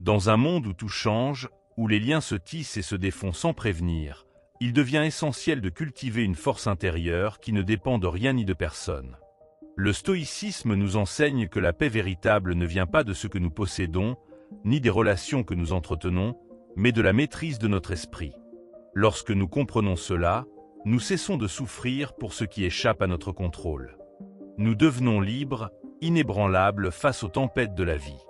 Dans un monde où tout change, où les liens se tissent et se défont sans prévenir, il devient essentiel de cultiver une force intérieure qui ne dépend de rien ni de personne. Le stoïcisme nous enseigne que la paix véritable ne vient pas de ce que nous possédons, ni des relations que nous entretenons, mais de la maîtrise de notre esprit. Lorsque nous comprenons cela, nous cessons de souffrir pour ce qui échappe à notre contrôle. Nous devenons libres, inébranlables face aux tempêtes de la vie.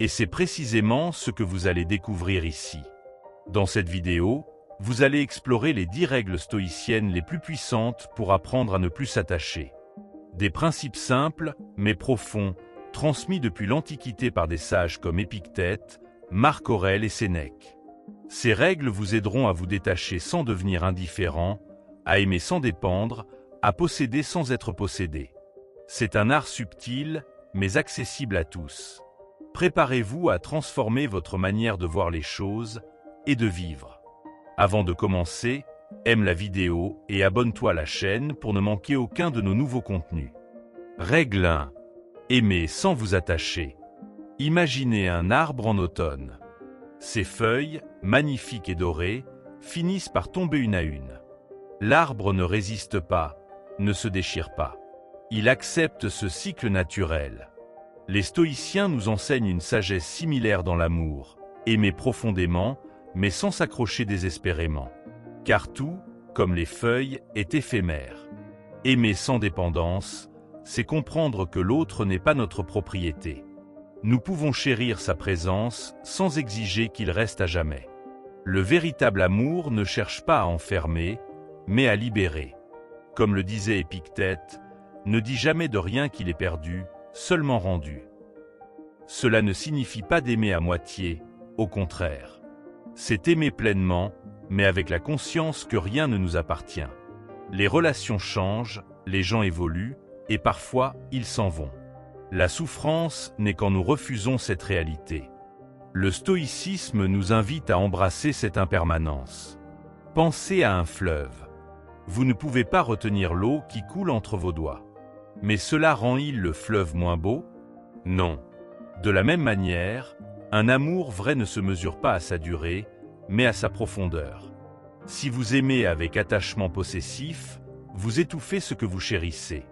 Et c'est précisément ce que vous allez découvrir ici. Dans cette vidéo, vous allez explorer les 10 règles stoïciennes les plus puissantes pour apprendre à ne plus s'attacher. Des principes simples, mais profonds, transmis depuis l'Antiquité par des sages comme Épictète, Marc Aurèle et Sénèque. Ces règles vous aideront à vous détacher sans devenir indifférent, à aimer sans dépendre, à posséder sans être possédé. C'est un art subtil, mais accessible à tous. Préparez-vous à transformer votre manière de voir les choses et de vivre. Avant de commencer, aime la vidéo et abonne-toi à la chaîne pour ne manquer aucun de nos nouveaux contenus. Règle 1. Aimez sans vous attacher. Imaginez un arbre en automne. Ses feuilles, magnifiques et dorées, finissent par tomber une à une. L'arbre ne résiste pas, ne se déchire pas. Il accepte ce cycle naturel. Les stoïciens nous enseignent une sagesse similaire dans l'amour, aimer profondément, mais sans s'accrocher désespérément. Car tout, comme les feuilles, est éphémère. Aimer sans dépendance, c'est comprendre que l'autre n'est pas notre propriété. Nous pouvons chérir sa présence sans exiger qu'il reste à jamais. Le véritable amour ne cherche pas à enfermer, mais à libérer. Comme le disait Épictète, ne dis jamais de rien qu'il est perdu, seulement rendu. Cela ne signifie pas d'aimer à moitié, au contraire. C'est aimer pleinement, mais avec la conscience que rien ne nous appartient. Les relations changent, les gens évoluent, et parfois, ils s'en vont. La souffrance n'est quand nous refusons cette réalité. Le stoïcisme nous invite à embrasser cette impermanence. Pensez à un fleuve. Vous ne pouvez pas retenir l'eau qui coule entre vos doigts. Mais cela rend-il le fleuve moins beau? Non. De la même manière, un amour vrai ne se mesure pas à sa durée, mais à sa profondeur. Si vous aimez avec attachement possessif, vous étouffez ce que vous chérissez.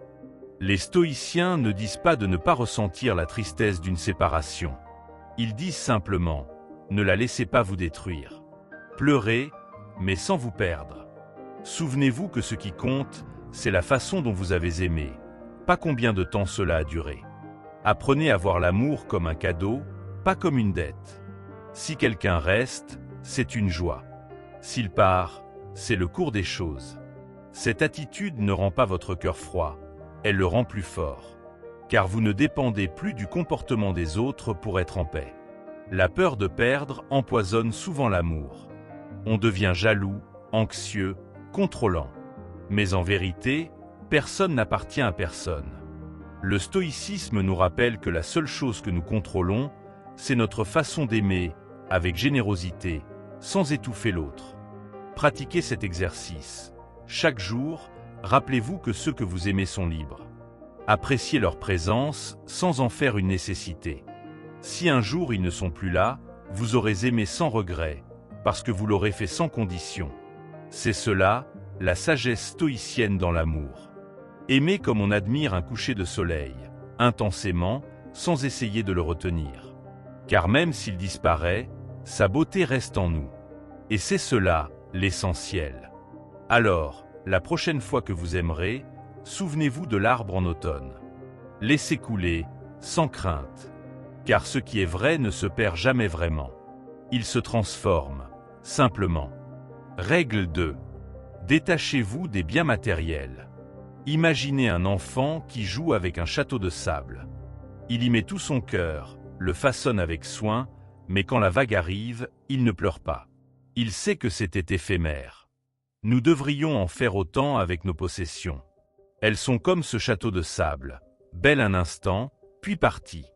Les stoïciens ne disent pas de ne pas ressentir la tristesse d'une séparation. Ils disent simplement, ne la laissez pas vous détruire. Pleurez, mais sans vous perdre. Souvenez-vous que ce qui compte, c'est la façon dont vous avez aimé, pas combien de temps cela a duré. Apprenez à voir l'amour comme un cadeau, pas comme une dette. Si quelqu'un reste, c'est une joie. S'il part, c'est le cours des choses. Cette attitude ne rend pas votre cœur froid, elle le rend plus fort. Car vous ne dépendez plus du comportement des autres pour être en paix. La peur de perdre empoisonne souvent l'amour. On devient jaloux, anxieux, contrôlant. Mais en vérité, personne n'appartient à personne. Le stoïcisme nous rappelle que la seule chose que nous contrôlons, c'est notre façon d'aimer, avec générosité, sans étouffer l'autre. Pratiquez cet exercice. Chaque jour, rappelez-vous que ceux que vous aimez sont libres. Appréciez leur présence sans en faire une nécessité. Si un jour ils ne sont plus là, vous aurez aimé sans regret, parce que vous l'aurez fait sans condition. C'est cela, la sagesse stoïcienne dans l'amour. Aimez comme on admire un coucher de soleil, intensément, sans essayer de le retenir. Car même s'il disparaît, sa beauté reste en nous. Et c'est cela, l'essentiel. Alors, la prochaine fois que vous aimerez, souvenez-vous de l'arbre en automne. Laissez couler, sans crainte. Car ce qui est vrai ne se perd jamais vraiment. Il se transforme, simplement. Règle 2. Détachez-vous des biens matériels. Imaginez un enfant qui joue avec un château de sable. Il y met tout son cœur, le façonne avec soin, mais quand la vague arrive, il ne pleure pas. Il sait que c'était éphémère. Nous devrions en faire autant avec nos possessions. Elles sont comme ce château de sable, belles un instant, puis parties.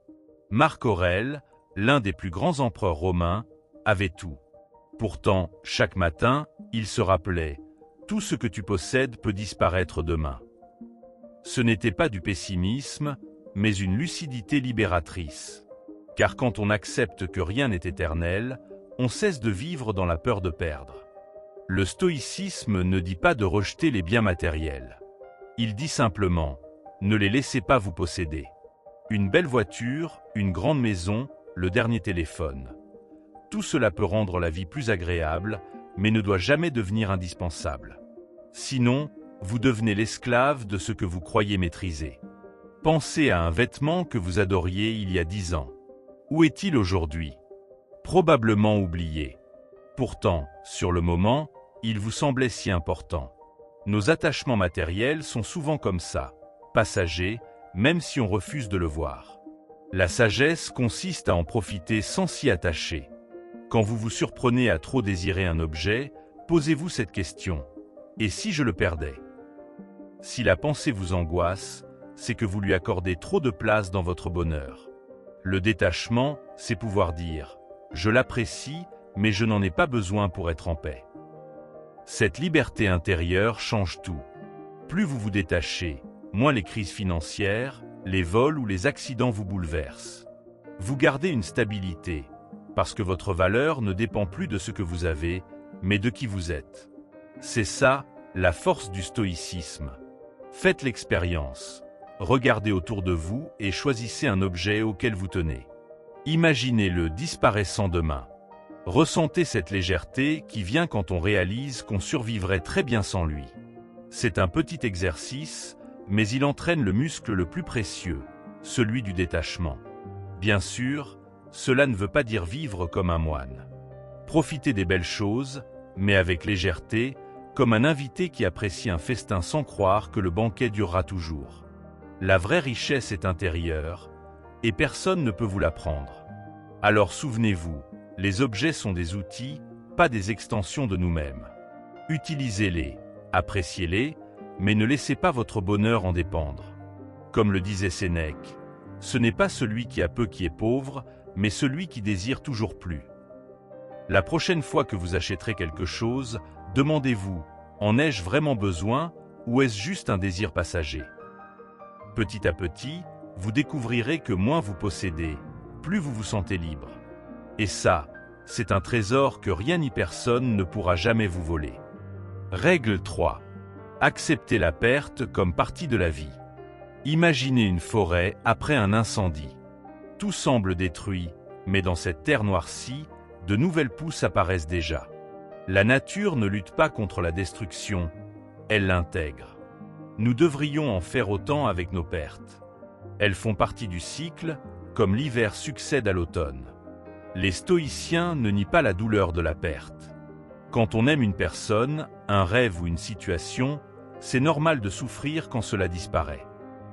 Marc Aurèle, l'un des plus grands empereurs romains, avait tout. Pourtant, chaque matin, il se rappelait « Tout ce que tu possèdes peut disparaître demain ». Ce n'était pas du pessimisme, mais une lucidité libératrice. Car quand on accepte que rien n'est éternel, on cesse de vivre dans la peur de perdre. Le stoïcisme ne dit pas de rejeter les biens matériels. Il dit simplement, ne les laissez pas vous posséder. Une belle voiture, une grande maison, le dernier téléphone. Tout cela peut rendre la vie plus agréable, mais ne doit jamais devenir indispensable. Sinon, vous devenez l'esclave de ce que vous croyez maîtriser. Pensez à un vêtement que vous adoriez il y a 10 ans. Où est-il aujourd'hui? Probablement oublié. Pourtant, sur le moment, il vous semblait si important. Nos attachements matériels sont souvent comme ça, passagers, même si on refuse de le voir. La sagesse consiste à en profiter sans s'y attacher. Quand vous vous surprenez à trop désirer un objet, posez-vous cette question. Et si je le perdais? Si la pensée vous angoisse, c'est que vous lui accordez trop de place dans votre bonheur. Le détachement, c'est pouvoir dire « Je l'apprécie, mais je n'en ai pas besoin pour être en paix ». Cette liberté intérieure change tout. Plus vous vous détachez, moins les crises financières, les vols ou les accidents vous bouleversent. Vous gardez une stabilité, parce que votre valeur ne dépend plus de ce que vous avez, mais de qui vous êtes. C'est ça, la force du stoïcisme. Faites l'expérience. Regardez autour de vous et choisissez un objet auquel vous tenez. Imaginez-le disparaissant demain. Ressentez cette légèreté qui vient quand on réalise qu'on survivrait très bien sans lui. C'est un petit exercice, mais il entraîne le muscle le plus précieux, celui du détachement. Bien sûr, cela ne veut pas dire vivre comme un moine. Profitez des belles choses, mais avec légèreté, comme un invité qui apprécie un festin sans croire que le banquet durera toujours. La vraie richesse est intérieure, et personne ne peut vous la prendre. Alors souvenez-vous, les objets sont des outils, pas des extensions de nous-mêmes. Utilisez-les, appréciez-les, mais ne laissez pas votre bonheur en dépendre. Comme le disait Sénèque, ce n'est pas celui qui a peu qui est pauvre, mais celui qui désire toujours plus. La prochaine fois que vous achèterez quelque chose, demandez-vous, en ai-je vraiment besoin ou est-ce juste un désir passager? Petit à petit, vous découvrirez que moins vous possédez, plus vous vous sentez libre. Et ça, c'est un trésor que rien ni personne ne pourra jamais vous voler. Règle 3. Acceptez la perte comme partie de la vie. Imaginez une forêt après un incendie. Tout semble détruit, mais dans cette terre noircie, de nouvelles pousses apparaissent déjà. La nature ne lutte pas contre la destruction, elle l'intègre. Nous devrions en faire autant avec nos pertes. Elles font partie du cycle, comme l'hiver succède à l'automne. Les stoïciens ne nient pas la douleur de la perte. Quand on aime une personne, un rêve ou une situation, c'est normal de souffrir quand cela disparaît.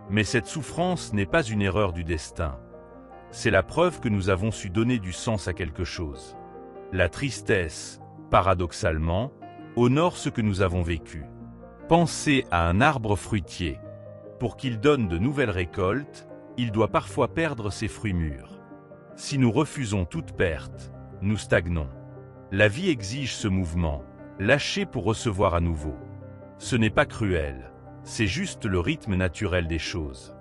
Mais cette souffrance n'est pas une erreur du destin. C'est la preuve que nous avons su donner du sens à quelque chose. La tristesse, paradoxalement, honore ce que nous avons vécu. Pensez à un arbre fruitier. Pour qu'il donne de nouvelles récoltes, il doit parfois perdre ses fruits mûrs. Si nous refusons toute perte, nous stagnons. La vie exige ce mouvement, lâcher pour recevoir à nouveau. Ce n'est pas cruel, c'est juste le rythme naturel des choses.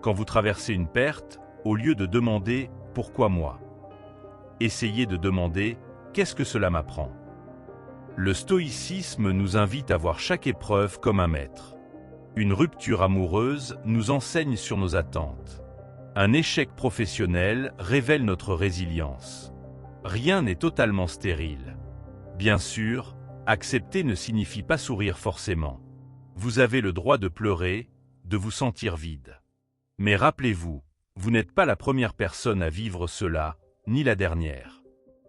Quand vous traversez une perte, au lieu de demander « Pourquoi moi ?», essayez de demander « Qu'est-ce que cela m'apprend ?» Le stoïcisme nous invite à voir chaque épreuve comme un maître. Une rupture amoureuse nous enseigne sur nos attentes. Un échec professionnel révèle notre résilience. Rien n'est totalement stérile. Bien sûr, accepter ne signifie pas sourire forcément. Vous avez le droit de pleurer, de vous sentir vide. Mais rappelez-vous, vous n'êtes pas la première personne à vivre cela, ni la dernière.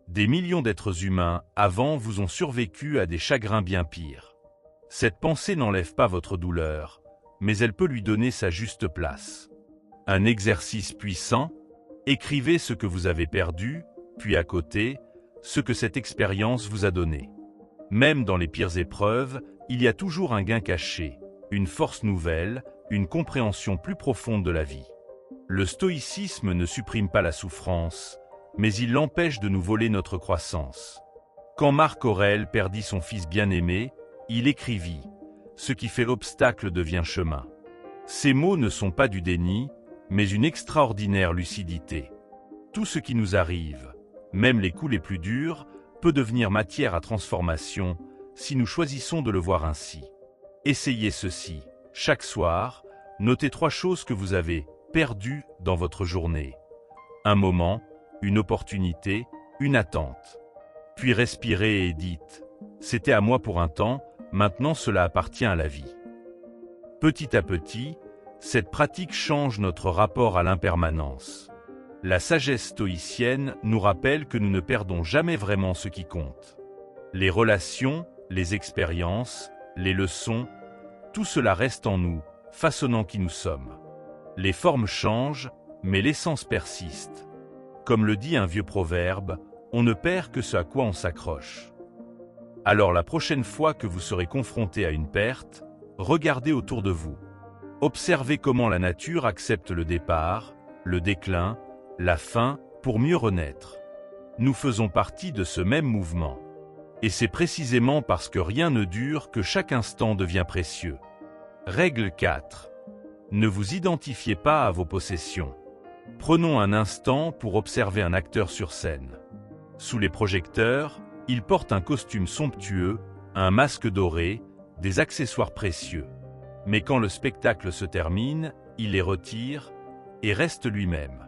Des millions d'êtres humains avant vous ont survécu à des chagrins bien pires. Cette pensée n'enlève pas votre douleur, mais elle peut lui donner sa juste place. Un exercice puissant, écrivez ce que vous avez perdu, puis à côté, ce que cette expérience vous a donné. Même dans les pires épreuves, il y a toujours un gain caché, une force nouvelle, une compréhension plus profonde de la vie. Le stoïcisme ne supprime pas la souffrance, mais il l'empêche de nous voler notre croissance. Quand Marc Aurèle perdit son fils bien-aimé, il écrivit « Ce qui fait obstacle devient chemin ». Ces mots ne sont pas du déni, mais une extraordinaire lucidité. Tout ce qui nous arrive, même les coups les plus durs, peut devenir matière à transformation si nous choisissons de le voir ainsi. Essayez ceci. Chaque soir, notez 3 choses que vous avez perdues dans votre journée. Un moment, une opportunité, une attente. Puis respirez et dites « C'était à moi pour un temps, maintenant cela appartient à la vie ». Petit à petit, cette pratique change notre rapport à l'impermanence. La sagesse stoïcienne nous rappelle que nous ne perdons jamais vraiment ce qui compte. Les relations, les expériences, les leçons, tout cela reste en nous, façonnant qui nous sommes. Les formes changent, mais l'essence persiste. Comme le dit un vieux proverbe, on ne perd que ce à quoi on s'accroche. Alors la prochaine fois que vous serez confronté à une perte, regardez autour de vous. Observez comment la nature accepte le départ, le déclin, la fin pour mieux renaître. Nous faisons partie de ce même mouvement. Et c'est précisément parce que rien ne dure que chaque instant devient précieux. Règle 4. Ne vous identifiez pas à vos possessions. Prenons un instant pour observer un acteur sur scène. Sous les projecteurs, il porte un costume somptueux, un masque doré, des accessoires précieux. Mais quand le spectacle se termine, il les retire et reste lui-même.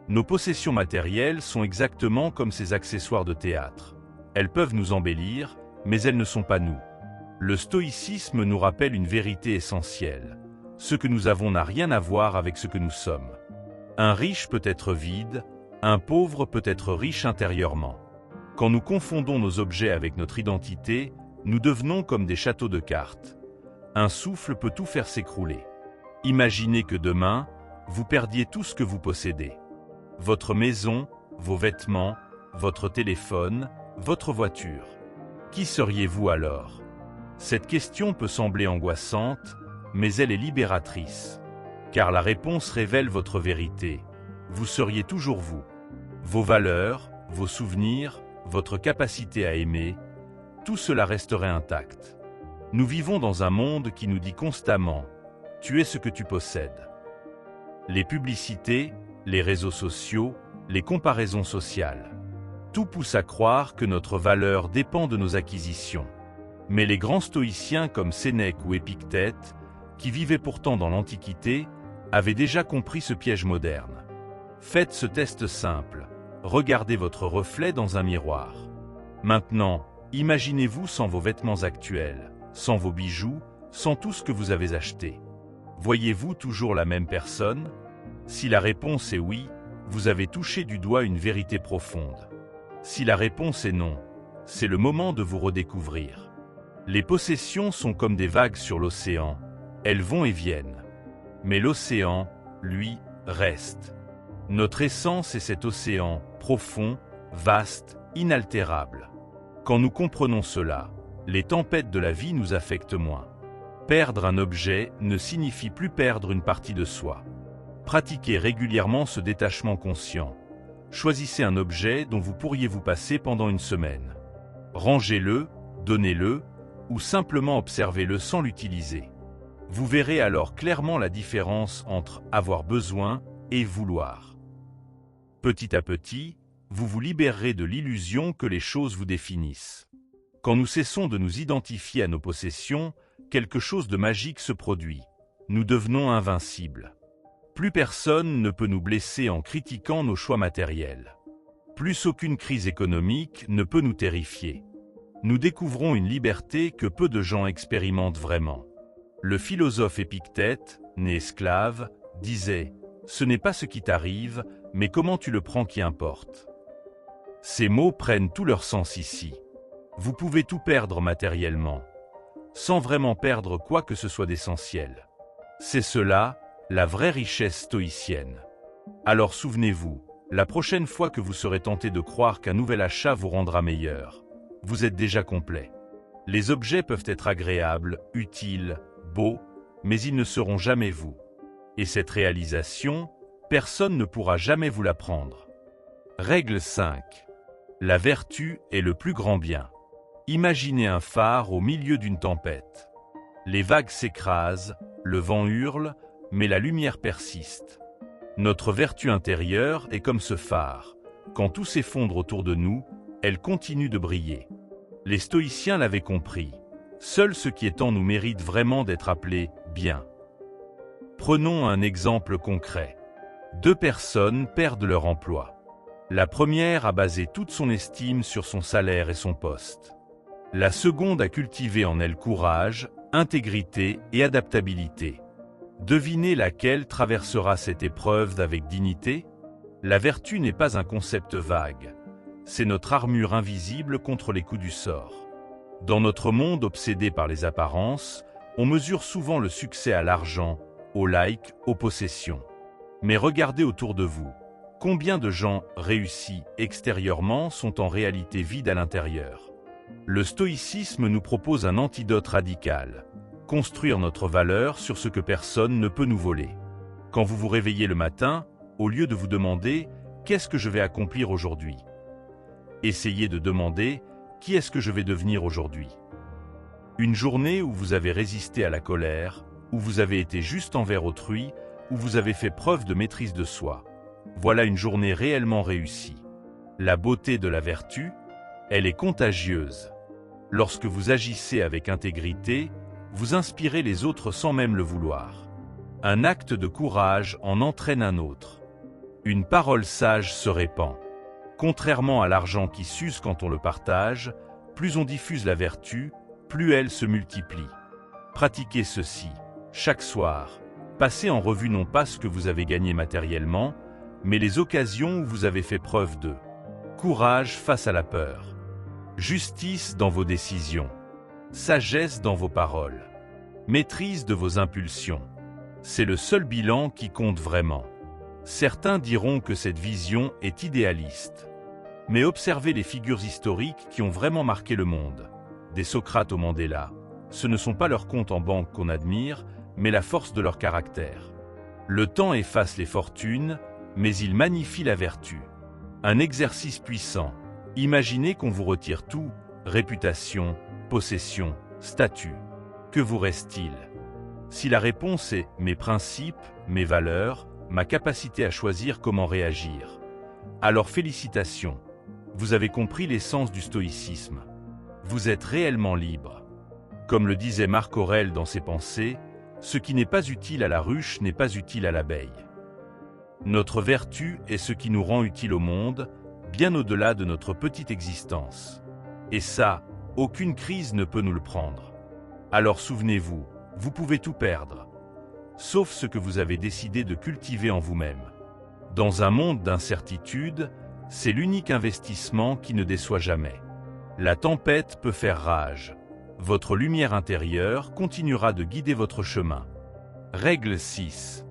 Nos possessions matérielles sont exactement comme ces accessoires de théâtre. Elles peuvent nous embellir, mais elles ne sont pas nous. Le stoïcisme nous rappelle une vérité essentielle. Ce que nous avons n'a rien à voir avec ce que nous sommes. Un riche peut être vide, un pauvre peut être riche intérieurement. Quand nous confondons nos objets avec notre identité, nous devenons comme des châteaux de cartes. Un souffle peut tout faire s'écrouler. Imaginez que demain, vous perdiez tout ce que vous possédez. Votre maison, vos vêtements, votre téléphone, votre voiture. Qui seriez-vous alors? Cette question peut sembler angoissante, mais elle est libératrice. Car la réponse révèle votre vérité. Vous seriez toujours vous. Vos valeurs, vos souvenirs, votre capacité à aimer, tout cela resterait intact. Nous vivons dans un monde qui nous dit constamment « Tu es ce que tu possèdes ». Les publicités, les réseaux sociaux, les comparaisons sociales. Tout pousse à croire que notre valeur dépend de nos acquisitions. Mais les grands stoïciens comme Sénèque ou Épictète, qui vivaient pourtant dans l'Antiquité, avaient déjà compris ce piège moderne. Faites ce test simple. Regardez votre reflet dans un miroir. Maintenant, imaginez-vous sans vos vêtements actuels, sans vos bijoux, sans tout ce que vous avez acheté. Voyez-vous toujours la même personne? Si la réponse est oui, vous avez touché du doigt une vérité profonde. Si la réponse est non, c'est le moment de vous redécouvrir. Les possessions sont comme des vagues sur l'océan, elles vont et viennent. Mais l'océan, lui, reste. Notre essence est cet océan, profond, vaste, inaltérable. Quand nous comprenons cela, les tempêtes de la vie nous affectent moins. Perdre un objet ne signifie plus perdre une partie de soi. Pratiquez régulièrement ce détachement conscient. Choisissez un objet dont vous pourriez vous passer pendant une semaine. Rangez-le, donnez-le, ou simplement observez-le sans l'utiliser. Vous verrez alors clairement la différence entre avoir besoin et vouloir. Petit à petit, vous vous libérerez de l'illusion que les choses vous définissent. Quand nous cessons de nous identifier à nos possessions, quelque chose de magique se produit. Nous devenons invincibles. Plus personne ne peut nous blesser en critiquant nos choix matériels. Plus aucune crise économique ne peut nous terrifier. Nous découvrons une liberté que peu de gens expérimentent vraiment. Le philosophe Épictète, né esclave, disait « Ce n'est pas ce qui t'arrive, mais comment tu le prends qui importe ». Ces mots prennent tout leur sens ici. Vous pouvez tout perdre matériellement, sans vraiment perdre quoi que ce soit d'essentiel. C'est cela, la vraie richesse stoïcienne. Alors souvenez-vous, la prochaine fois que vous serez tenté de croire qu'un nouvel achat vous rendra meilleur, vous êtes déjà complet. Les objets peuvent être agréables, utiles, beaux, mais ils ne seront jamais vous. Et cette réalisation, personne ne pourra jamais vous la prendre. Règle 5. La vertu est le plus grand bien. Imaginez un phare au milieu d'une tempête. Les vagues s'écrasent, le vent hurle, mais la lumière persiste. Notre vertu intérieure est comme ce phare. Quand tout s'effondre autour de nous, elle continue de briller. Les stoïciens l'avaient compris. Seul ce qui est en nous mérite vraiment d'être appelé bien. Prenons un exemple concret. 2 personnes perdent leur emploi. La première a basé toute son estime sur son salaire et son poste. La seconde a cultivé en elle courage, intégrité et adaptabilité. Devinez laquelle traversera cette épreuve avec dignité? La vertu n'est pas un concept vague. C'est notre armure invisible contre les coups du sort. Dans notre monde obsédé par les apparences, on mesure souvent le succès à l'argent, aux likes, aux possessions. Mais regardez autour de vous. Combien de gens réussis extérieurement sont en réalité vides à l'intérieur? Le stoïcisme nous propose un antidote radical. Construire notre valeur sur ce que personne ne peut nous voler. Quand vous vous réveillez le matin, au lieu de vous demander « Qu'est-ce que je vais accomplir aujourd'hui ?» Essayez de demander « Qui est-ce que je vais devenir aujourd'hui ?» Une journée où vous avez résisté à la colère, où vous avez été juste envers autrui, où vous avez fait preuve de maîtrise de soi. Voilà une journée réellement réussie. La beauté de la vertu, elle est contagieuse. Lorsque vous agissez avec intégrité, vous inspirez les autres sans même le vouloir. Un acte de courage en entraîne un autre. Une parole sage se répand. Contrairement à l'argent qui s'use quand on le partage, plus on diffuse la vertu, plus elle se multiplie. Pratiquez ceci, chaque soir. Passez en revue non pas ce que vous avez gagné matériellement, mais les occasions où vous avez fait preuve de courage face à la peur, justice dans vos décisions, sagesse dans vos paroles, maîtrise de vos impulsions. C'est le seul bilan qui compte vraiment. Certains diront que cette vision est idéaliste. Mais observez les figures historiques qui ont vraiment marqué le monde. Des Socrate au Mandela, ce ne sont pas leurs comptes en banque qu'on admire, mais la force de leur caractère. Le temps efface les fortunes, mais il magnifie la vertu. Un exercice puissant. Imaginez qu'on vous retire tout, réputation, possession, statut. Que vous reste-t-il? Si la réponse est « mes principes, mes valeurs, ma capacité à choisir comment réagir », alors félicitations, vous avez compris l'essence du stoïcisme. Vous êtes réellement libre. Comme le disait Marc Aurèle dans ses pensées, ce qui n'est pas utile à la ruche n'est pas utile à l'abeille. Notre vertu est ce qui nous rend utile au monde, bien au-delà de notre petite existence. Et ça, aucune crise ne peut nous le prendre. Alors souvenez-vous, vous pouvez tout perdre, sauf ce que vous avez décidé de cultiver en vous-même. Dans un monde d'incertitude, c'est l'unique investissement qui ne déçoit jamais. La tempête peut faire rage. Votre lumière intérieure continuera de guider votre chemin. Règle 6.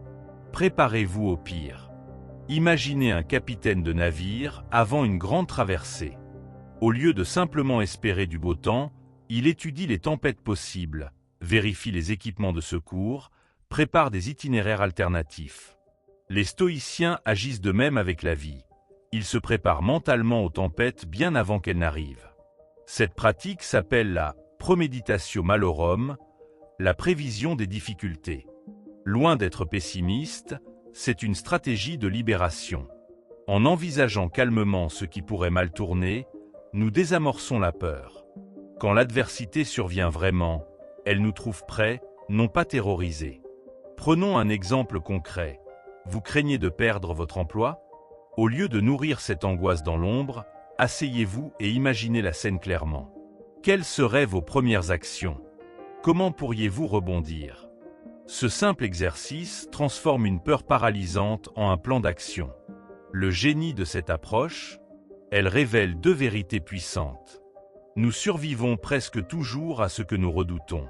Préparez-vous au pire. Imaginez un capitaine de navire avant une grande traversée. Au lieu de simplement espérer du beau temps, il étudie les tempêtes possibles, vérifie les équipements de secours, prépare des itinéraires alternatifs. Les stoïciens agissent de même avec la vie. Ils se préparent mentalement aux tempêtes bien avant qu'elles n'arrivent. Cette pratique s'appelle la premeditatio malorum, la prévision des difficultés. Loin d'être pessimiste, c'est une stratégie de libération. En envisageant calmement ce qui pourrait mal tourner, nous désamorçons la peur. Quand l'adversité survient vraiment, elle nous trouve prêts, non pas terrorisés. Prenons un exemple concret. Vous craignez de perdre votre emploi? Au lieu de nourrir cette angoisse dans l'ombre, asseyez-vous et imaginez la scène clairement. Quelles seraient vos premières actions? Comment pourriez-vous rebondir? Ce simple exercice transforme une peur paralysante en un plan d'action. Le génie de cette approche, elle révèle 2 vérités puissantes. Nous survivons presque toujours à ce que nous redoutons.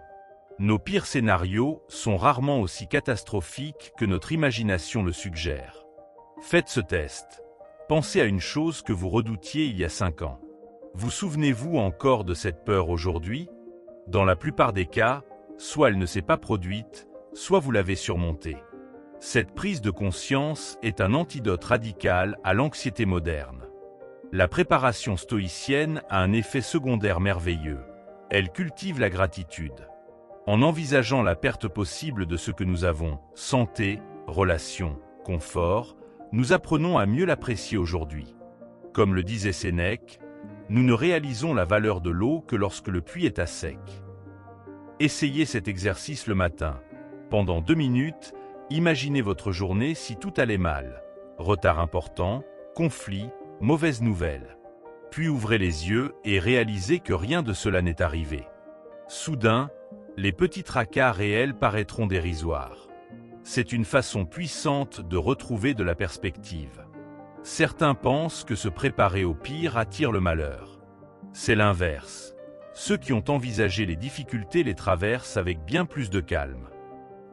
Nos pires scénarios sont rarement aussi catastrophiques que notre imagination le suggère. Faites ce test. Pensez à une chose que vous redoutiez il y a 5 ans. Vous souvenez-vous encore de cette peur aujourd'hui? Dans la plupart des cas, soit elle ne s'est pas produite, soit vous l'avez surmontée. Cette prise de conscience est un antidote radical à l'anxiété moderne. La préparation stoïcienne a un effet secondaire merveilleux. Elle cultive la gratitude. En envisageant la perte possible de ce que nous avons, santé, relations, l'inconfort, nous apprenons à mieux l'apprécier aujourd'hui. Comme le disait Sénèque, nous ne réalisons la valeur de l'eau que lorsque le puits est à sec. Essayez cet exercice le matin. Pendant 2 minutes, imaginez votre journée si tout allait mal. Retard important, conflit, mauvaise nouvelle. Puis ouvrez les yeux et réalisez que rien de cela n'est arrivé. Soudain, les petits tracas réels paraîtront dérisoires. C'est une façon puissante de retrouver de la perspective. Certains pensent que se préparer au pire attire le malheur. C'est l'inverse. Ceux qui ont envisagé les difficultés les traversent avec bien plus de calme.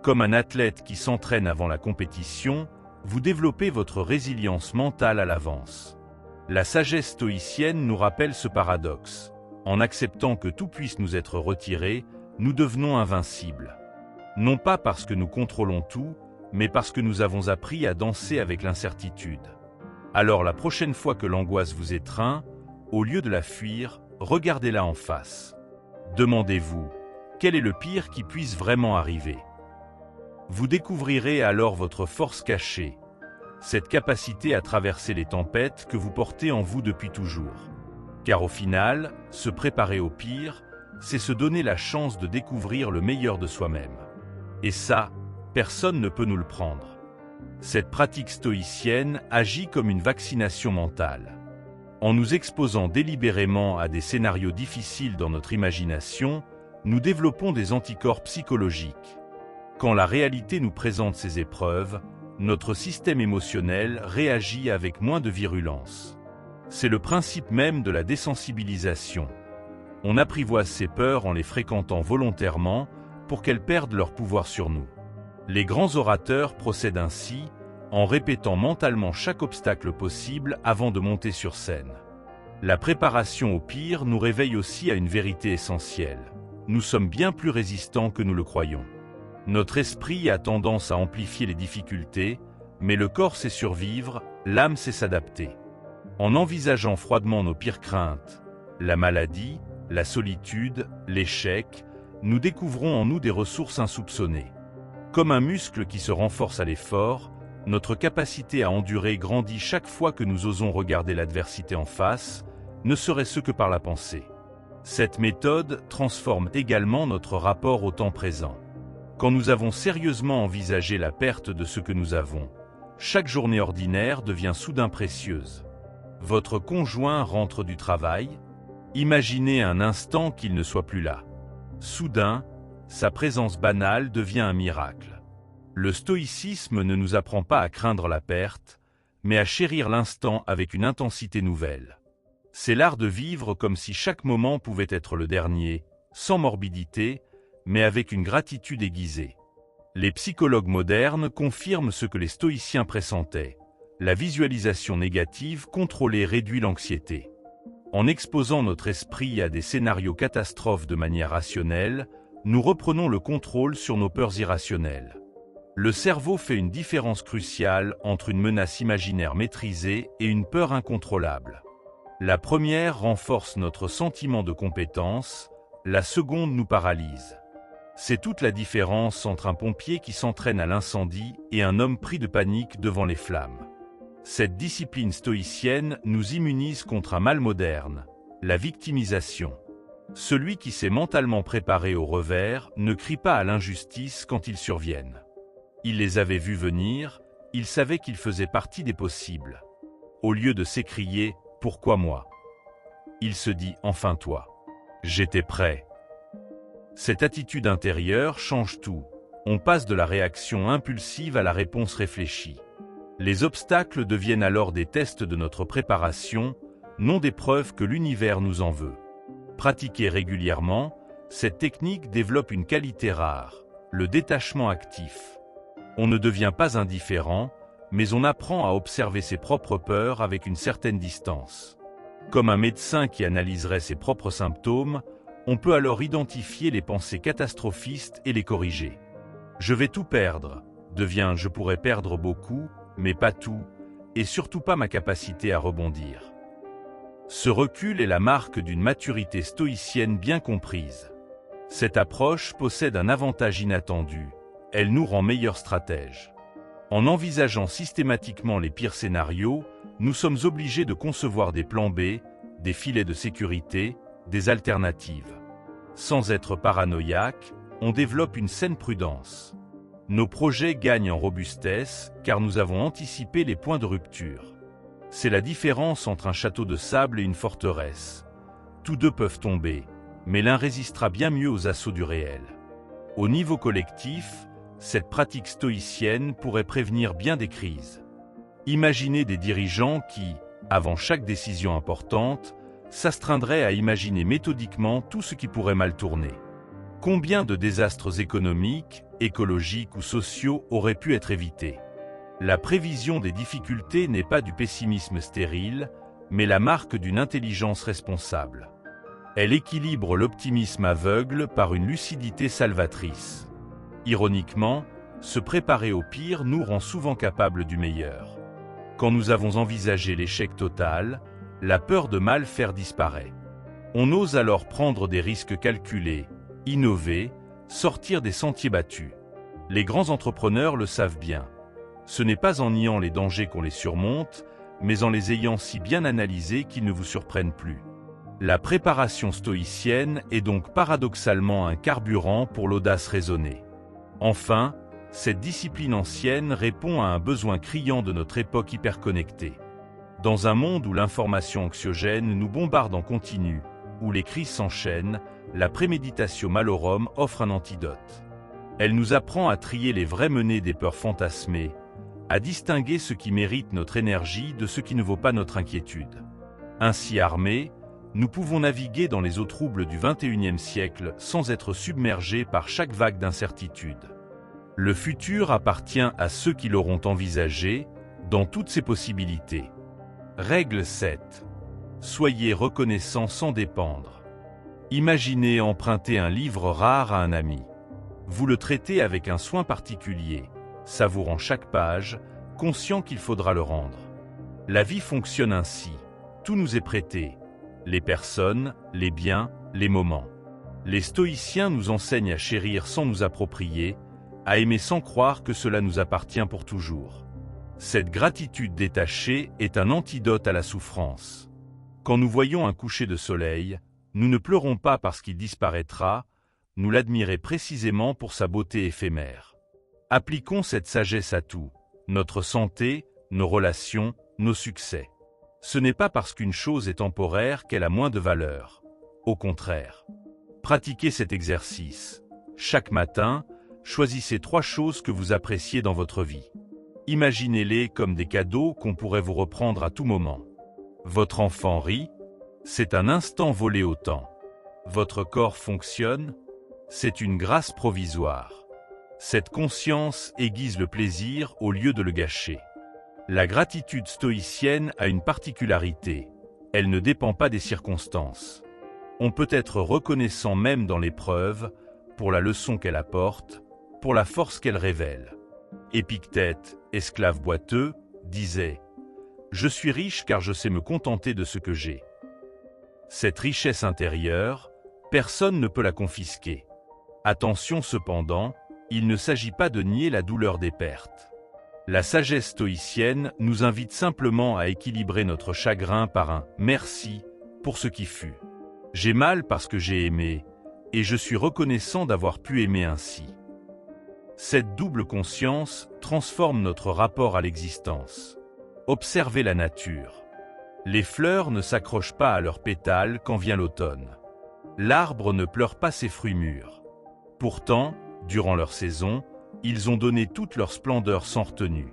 Comme un athlète qui s'entraîne avant la compétition, vous développez votre résilience mentale à l'avance. La sagesse stoïcienne nous rappelle ce paradoxe. En acceptant que tout puisse nous être retiré, nous devenons invincibles. Non pas parce que nous contrôlons tout, mais parce que nous avons appris à danser avec l'incertitude. Alors la prochaine fois que l'angoisse vous étreint, au lieu de la fuir, regardez-la en face. Demandez-vous, quel est le pire qui puisse vraiment arriver? Vous découvrirez alors votre force cachée, cette capacité à traverser les tempêtes que vous portez en vous depuis toujours. Car au final, se préparer au pire, c'est se donner la chance de découvrir le meilleur de soi-même. Et ça, personne ne peut nous le prendre. Cette pratique stoïcienne agit comme une vaccination mentale. En nous exposant délibérément à des scénarios difficiles dans notre imagination, nous développons des anticorps psychologiques. Quand la réalité nous présente ces épreuves, notre système émotionnel réagit avec moins de virulence. C'est le principe même de la désensibilisation. On apprivoise ces peurs en les fréquentant volontairement pour qu'elles perdent leur pouvoir sur nous. Les grands orateurs procèdent ainsi, en répétant mentalement chaque obstacle possible avant de monter sur scène. La préparation au pire nous réveille aussi à une vérité essentielle. Nous sommes bien plus résistants que nous le croyons. Notre esprit a tendance à amplifier les difficultés, mais le corps sait survivre, l'âme sait s'adapter. En envisageant froidement nos pires craintes, la maladie, la solitude, l'échec, nous découvrons en nous des ressources insoupçonnées. Comme un muscle qui se renforce à l'effort, notre capacité à endurer grandit chaque fois que nous osons regarder l'adversité en face, ne serait-ce que par la pensée. Cette méthode transforme également notre rapport au temps présent. Quand nous avons sérieusement envisagé la perte de ce que nous avons, chaque journée ordinaire devient soudain précieuse. Votre conjoint rentre du travail, imaginez un instant qu'il ne soit plus là. Soudain, sa présence banale devient un miracle. Le stoïcisme ne nous apprend pas à craindre la perte, mais à chérir l'instant avec une intensité nouvelle. C'est l'art de vivre comme si chaque moment pouvait être le dernier, sans morbidité, mais avec une gratitude aiguisée. Les psychologues modernes confirment ce que les stoïciens pressentaient. La visualisation négative contrôlée réduit l'anxiété. En exposant notre esprit à des scénarios catastrophes de manière rationnelle, nous reprenons le contrôle sur nos peurs irrationnelles. Le cerveau fait une différence cruciale entre une menace imaginaire maîtrisée et une peur incontrôlable. La première renforce notre sentiment de compétence, la seconde nous paralyse. C'est toute la différence entre un pompier qui s'entraîne à l'incendie et un homme pris de panique devant les flammes. Cette discipline stoïcienne nous immunise contre un mal moderne, la victimisation. Celui qui s'est mentalement préparé au revers ne crie pas à l'injustice quand ils surviennent. Il les avait vus venir, il savait qu'ils faisaient partie des possibles. Au lieu de s'écrier « Pourquoi moi ?», il se dit « Enfin toi ». J'étais prêt. Cette attitude intérieure change tout. On passe de la réaction impulsive à la réponse réfléchie. Les obstacles deviennent alors des tests de notre préparation, non des preuves que l'univers nous en veut. Pratiquée régulièrement, cette technique développe une qualité rare, le détachement actif. On ne devient pas indifférent, mais on apprend à observer ses propres peurs avec une certaine distance. Comme un médecin qui analyserait ses propres symptômes, on peut alors identifier les pensées catastrophistes et les corriger. Je vais tout perdre devient je pourrais perdre beaucoup, mais pas tout, et surtout pas ma capacité à rebondir. Ce recul est la marque d'une maturité stoïcienne bien comprise. Cette approche possède un avantage inattendu, elle nous rend meilleurs stratèges. En envisageant systématiquement les pires scénarios, nous sommes obligés de concevoir des plans B, des filets de sécurité, des alternatives. Sans être paranoïaque, on développe une saine prudence. Nos projets gagnent en robustesse car nous avons anticipé les points de rupture. C'est la différence entre un château de sable et une forteresse. Tous deux peuvent tomber, mais l'un résistera bien mieux aux assauts du réel. Au niveau collectif, cette pratique stoïcienne pourrait prévenir bien des crises. Imaginez des dirigeants qui, avant chaque décision importante, s'astreindraient à imaginer méthodiquement tout ce qui pourrait mal tourner. Combien de désastres économiques, écologiques ou sociaux auraient pu être évités? La prévision des difficultés n'est pas du pessimisme stérile, mais la marque d'une intelligence responsable. Elle équilibre l'optimisme aveugle par une lucidité salvatrice. Ironiquement, se préparer au pire nous rend souvent capables du meilleur. Quand nous avons envisagé l'échec total, la peur de mal faire disparaît. On ose alors prendre des risques calculés, innover, sortir des sentiers battus. Les grands entrepreneurs le savent bien. Ce n'est pas en niant les dangers qu'on les surmonte, mais en les ayant si bien analysés qu'ils ne vous surprennent plus. La préparation stoïcienne est donc paradoxalement un carburant pour l'audace raisonnée. Enfin, cette discipline ancienne répond à un besoin criant de notre époque hyperconnectée. Dans un monde où l'information anxiogène nous bombarde en continu, où les crises s'enchaînent, la préméditation malorum offre un antidote. Elle nous apprend à trier les vraies menées des peurs fantasmées, à distinguer ce qui mérite notre énergie de ce qui ne vaut pas notre inquiétude. Ainsi armés, nous pouvons naviguer dans les eaux troubles du XXIe siècle sans être submergés par chaque vague d'incertitude. Le futur appartient à ceux qui l'auront envisagé, dans toutes ses possibilités. Règle 7. Soyez reconnaissant sans dépendre. Imaginez emprunter un livre rare à un ami. Vous le traitez avec un soin particulier, savourant chaque page, conscient qu'il faudra le rendre. La vie fonctionne ainsi. Tout nous est prêté. Les personnes, les biens, les moments. Les stoïciens nous enseignent à chérir sans nous approprier, à aimer sans croire que cela nous appartient pour toujours. Cette gratitude détachée est un antidote à la souffrance. Quand nous voyons un coucher de soleil, nous ne pleurons pas parce qu'il disparaîtra, nous l'admirons précisément pour sa beauté éphémère. Appliquons cette sagesse à tout, notre santé, nos relations, nos succès. Ce n'est pas parce qu'une chose est temporaire qu'elle a moins de valeur. Au contraire. Pratiquez cet exercice. Chaque matin, choisissez 3 choses que vous appréciez dans votre vie. Imaginez-les comme des cadeaux qu'on pourrait vous reprendre à tout moment. Votre enfant rit, c'est un instant volé au temps. Votre corps fonctionne, c'est une grâce provisoire. Cette conscience aiguise le plaisir au lieu de le gâcher. La gratitude stoïcienne a une particularité, elle ne dépend pas des circonstances. On peut être reconnaissant même dans l'épreuve, pour la leçon qu'elle apporte, pour la force qu'elle révèle. Épictète, esclave boiteux, disait « Je suis riche car je sais me contenter de ce que j'ai ». Cette richesse intérieure, personne ne peut la confisquer. Attention cependant, il ne s'agit pas de nier la douleur des pertes. La sagesse stoïcienne nous invite simplement à équilibrer notre chagrin par un « merci » pour ce qui fut. J'ai mal parce que j'ai aimé, et je suis reconnaissant d'avoir pu aimer ainsi. Cette double conscience transforme notre rapport à l'existence. Observez la nature. Les fleurs ne s'accrochent pas à leurs pétales quand vient l'automne. L'arbre ne pleure pas ses fruits mûrs. Pourtant, durant leur saison, ils ont donné toute leur splendeur sans retenue.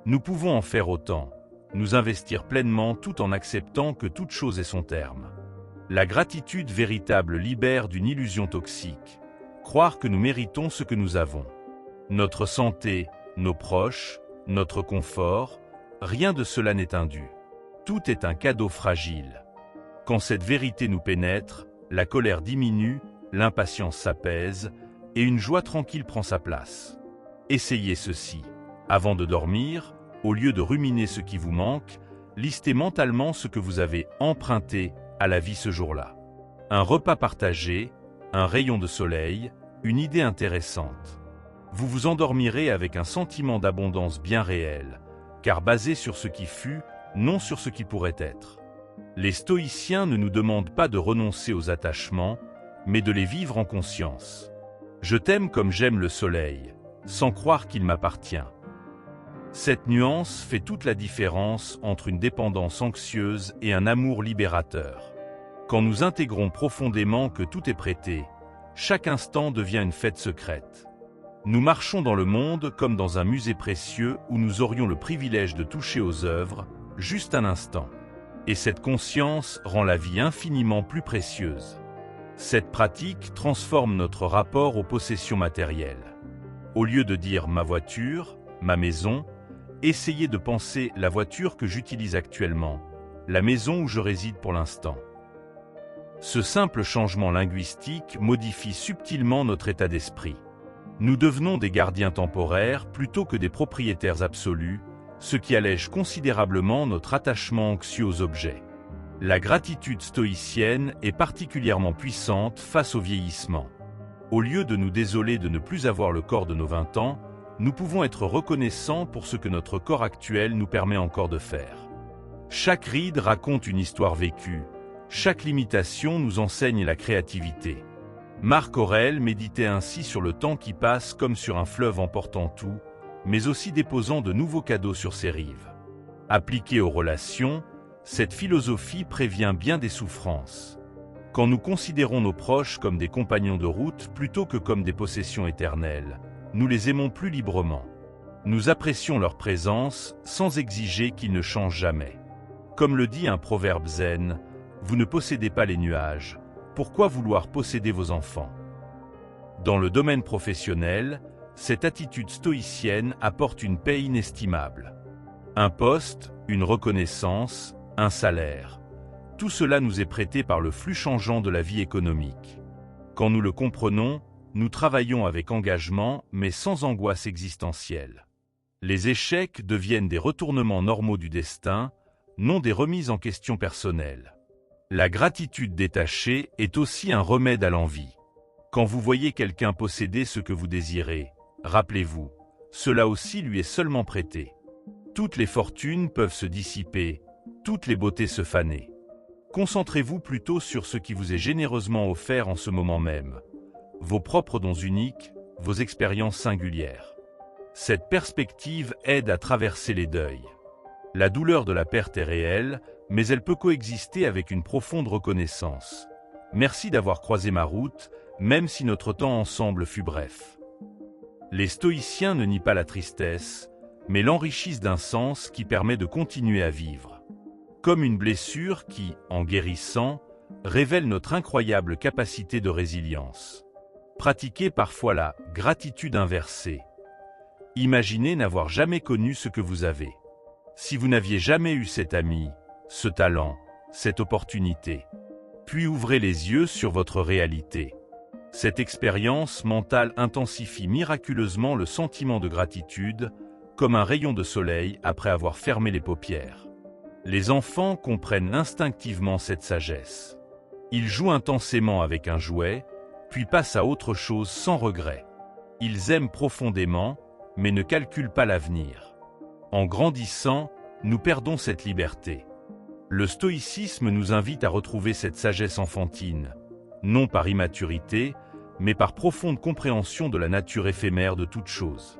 Nous pouvons en faire autant, nous investir pleinement tout en acceptant que toute chose ait son terme. La gratitude véritable libère d'une illusion toxique, croire que nous méritons ce que nous avons. Notre santé, nos proches, notre confort, rien de cela n'est indu. Tout est un cadeau fragile. Quand cette vérité nous pénètre, la colère diminue, l'impatience s'apaise, et une joie tranquille prend sa place. Essayez ceci. Avant de dormir, au lieu de ruminer ce qui vous manque, listez mentalement ce que vous avez emprunté à la vie ce jour-là. Un repas partagé, un rayon de soleil, une idée intéressante. Vous vous endormirez avec un sentiment d'abondance bien réel, car basé sur ce qui fut, non sur ce qui pourrait être. Les stoïciens ne nous demandent pas de renoncer aux attachements, mais de les vivre en conscience. Je t'aime comme j'aime le soleil, sans croire qu'il m'appartient. Cette nuance fait toute la différence entre une dépendance anxieuse et un amour libérateur. Quand nous intégrons profondément que tout est prêté, chaque instant devient une fête secrète. Nous marchons dans le monde comme dans un musée précieux où nous aurions le privilège de toucher aux œuvres, juste un instant. Et cette conscience rend la vie infiniment plus précieuse. Cette pratique transforme notre rapport aux possessions matérielles. Au lieu de dire « ma voiture »,« ma maison », essayez de penser « la voiture que j'utilise actuellement »,« la maison où je réside pour l'instant ». Ce simple changement linguistique modifie subtilement notre état d'esprit. Nous devenons des gardiens temporaires plutôt que des propriétaires absolus, ce qui allège considérablement notre attachement anxieux aux objets. La gratitude stoïcienne est particulièrement puissante face au vieillissement. Au lieu de nous désoler de ne plus avoir le corps de nos 20 ans, nous pouvons être reconnaissants pour ce que notre corps actuel nous permet encore de faire. Chaque ride raconte une histoire vécue, chaque limitation nous enseigne la créativité. Marc Aurèle méditait ainsi sur le temps qui passe comme sur un fleuve emportant tout, mais aussi déposant de nouveaux cadeaux sur ses rives. Appliquée aux relations, cette philosophie prévient bien des souffrances. Quand nous considérons nos proches comme des compagnons de route plutôt que comme des possessions éternelles, nous les aimons plus librement. Nous apprécions leur présence sans exiger qu'ils ne changent jamais. Comme le dit un proverbe zen, « Vous ne possédez pas les nuages, pourquoi vouloir posséder vos enfants ?» Dans le domaine professionnel, cette attitude stoïcienne apporte une paix inestimable. Un poste, une reconnaissance, un salaire. Tout cela nous est prêté par le flux changeant de la vie économique. Quand nous le comprenons, nous travaillons avec engagement mais sans angoisse existentielle. Les échecs deviennent des retournements normaux du destin, non des remises en question personnelles. La gratitude détachée est aussi un remède à l'envie. Quand vous voyez quelqu'un posséder ce que vous désirez, rappelez-vous, cela aussi lui est seulement prêté. Toutes les fortunes peuvent se dissiper, toutes les beautés se faner. Concentrez-vous plutôt sur ce qui vous est généreusement offert en ce moment même. Vos propres dons uniques, vos expériences singulières. Cette perspective aide à traverser les deuils. La douleur de la perte est réelle, mais elle peut coexister avec une profonde reconnaissance. Merci d'avoir croisé ma route, même si notre temps ensemble fut bref. Les stoïciens ne nient pas la tristesse, mais l'enrichissent d'un sens qui permet de continuer à vivre. Comme une blessure qui, en guérissant, révèle notre incroyable capacité de résilience. Pratiquez parfois la gratitude inversée. Imaginez n'avoir jamais connu ce que vous avez. Si vous n'aviez jamais eu cet ami, ce talent, cette opportunité, puis ouvrez les yeux sur votre réalité. Cette expérience mentale intensifie miraculeusement le sentiment de gratitude, comme un rayon de soleil après avoir fermé les paupières. Les enfants comprennent instinctivement cette sagesse. Ils jouent intensément avec un jouet, puis passent à autre chose sans regret. Ils aiment profondément, mais ne calculent pas l'avenir. En grandissant, nous perdons cette liberté. Le stoïcisme nous invite à retrouver cette sagesse enfantine, non par immaturité, mais par profonde compréhension de la nature éphémère de toute chose.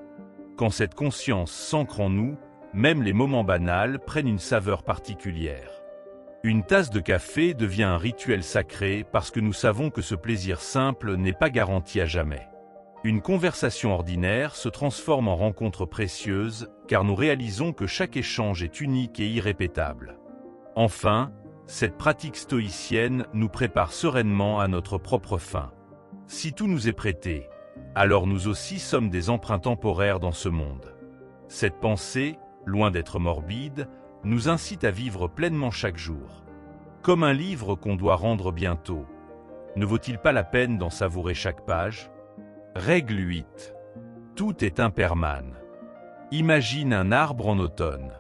Quand cette conscience s'ancre en nous, même les moments banals prennent une saveur particulière. Une tasse de café devient un rituel sacré parce que nous savons que ce plaisir simple n'est pas garanti à jamais. Une conversation ordinaire se transforme en rencontre précieuse car nous réalisons que chaque échange est unique et irrépétable. Enfin, cette pratique stoïcienne nous prépare sereinement à notre propre fin. Si tout nous est prêté, alors nous aussi sommes des emprunts temporaires dans ce monde. Cette pensée, loin d'être morbide, nous incite à vivre pleinement chaque jour. Comme un livre qu'on doit rendre bientôt. Ne vaut-il pas la peine d'en savourer chaque page? Règle 8. Tout est impermanent. Imagine un arbre en automne.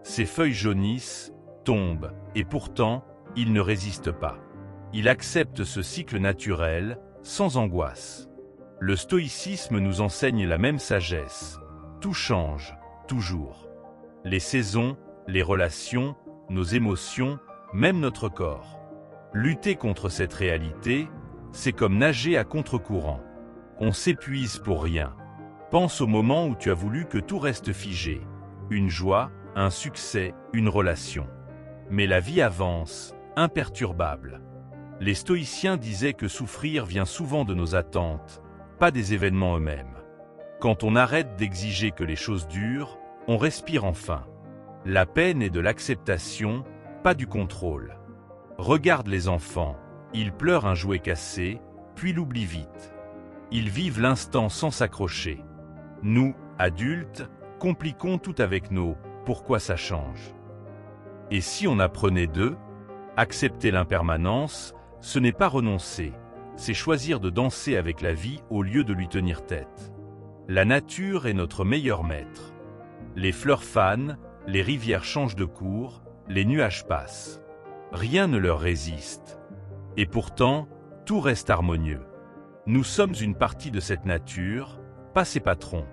Ses feuilles jaunissent, tombent, et pourtant, il ne résiste pas. Il accepte ce cycle naturel, sans angoisse. Le stoïcisme nous enseigne la même sagesse. Tout change, toujours. Les saisons, les relations, nos émotions, même notre corps. Lutter contre cette réalité, c'est comme nager à contre-courant. On s'épuise pour rien. Pense au moment où tu as voulu que tout reste figé. Une joie, un succès, une relation. Mais la vie avance, imperturbable. Les stoïciens disaient que souffrir vient souvent de nos attentes, pas des événements eux-mêmes. Quand on arrête d'exiger que les choses durent, on respire enfin. La paix naît de l'acceptation, pas du contrôle. Regarde les enfants, ils pleurent un jouet cassé, puis l'oublient vite. Ils vivent l'instant sans s'accrocher. Nous, adultes, compliquons tout avec nos « pourquoi ça change ». Et si on apprenait d'eux, accepter l'impermanence, ce n'est pas renoncer, c'est choisir de danser avec la vie au lieu de lui tenir tête. La nature est notre meilleur maître. Les fleurs fanent, les rivières changent de cours, les nuages passent. Rien ne leur résiste. Et pourtant, tout reste harmonieux. Nous sommes une partie de cette nature, pas ses patrons.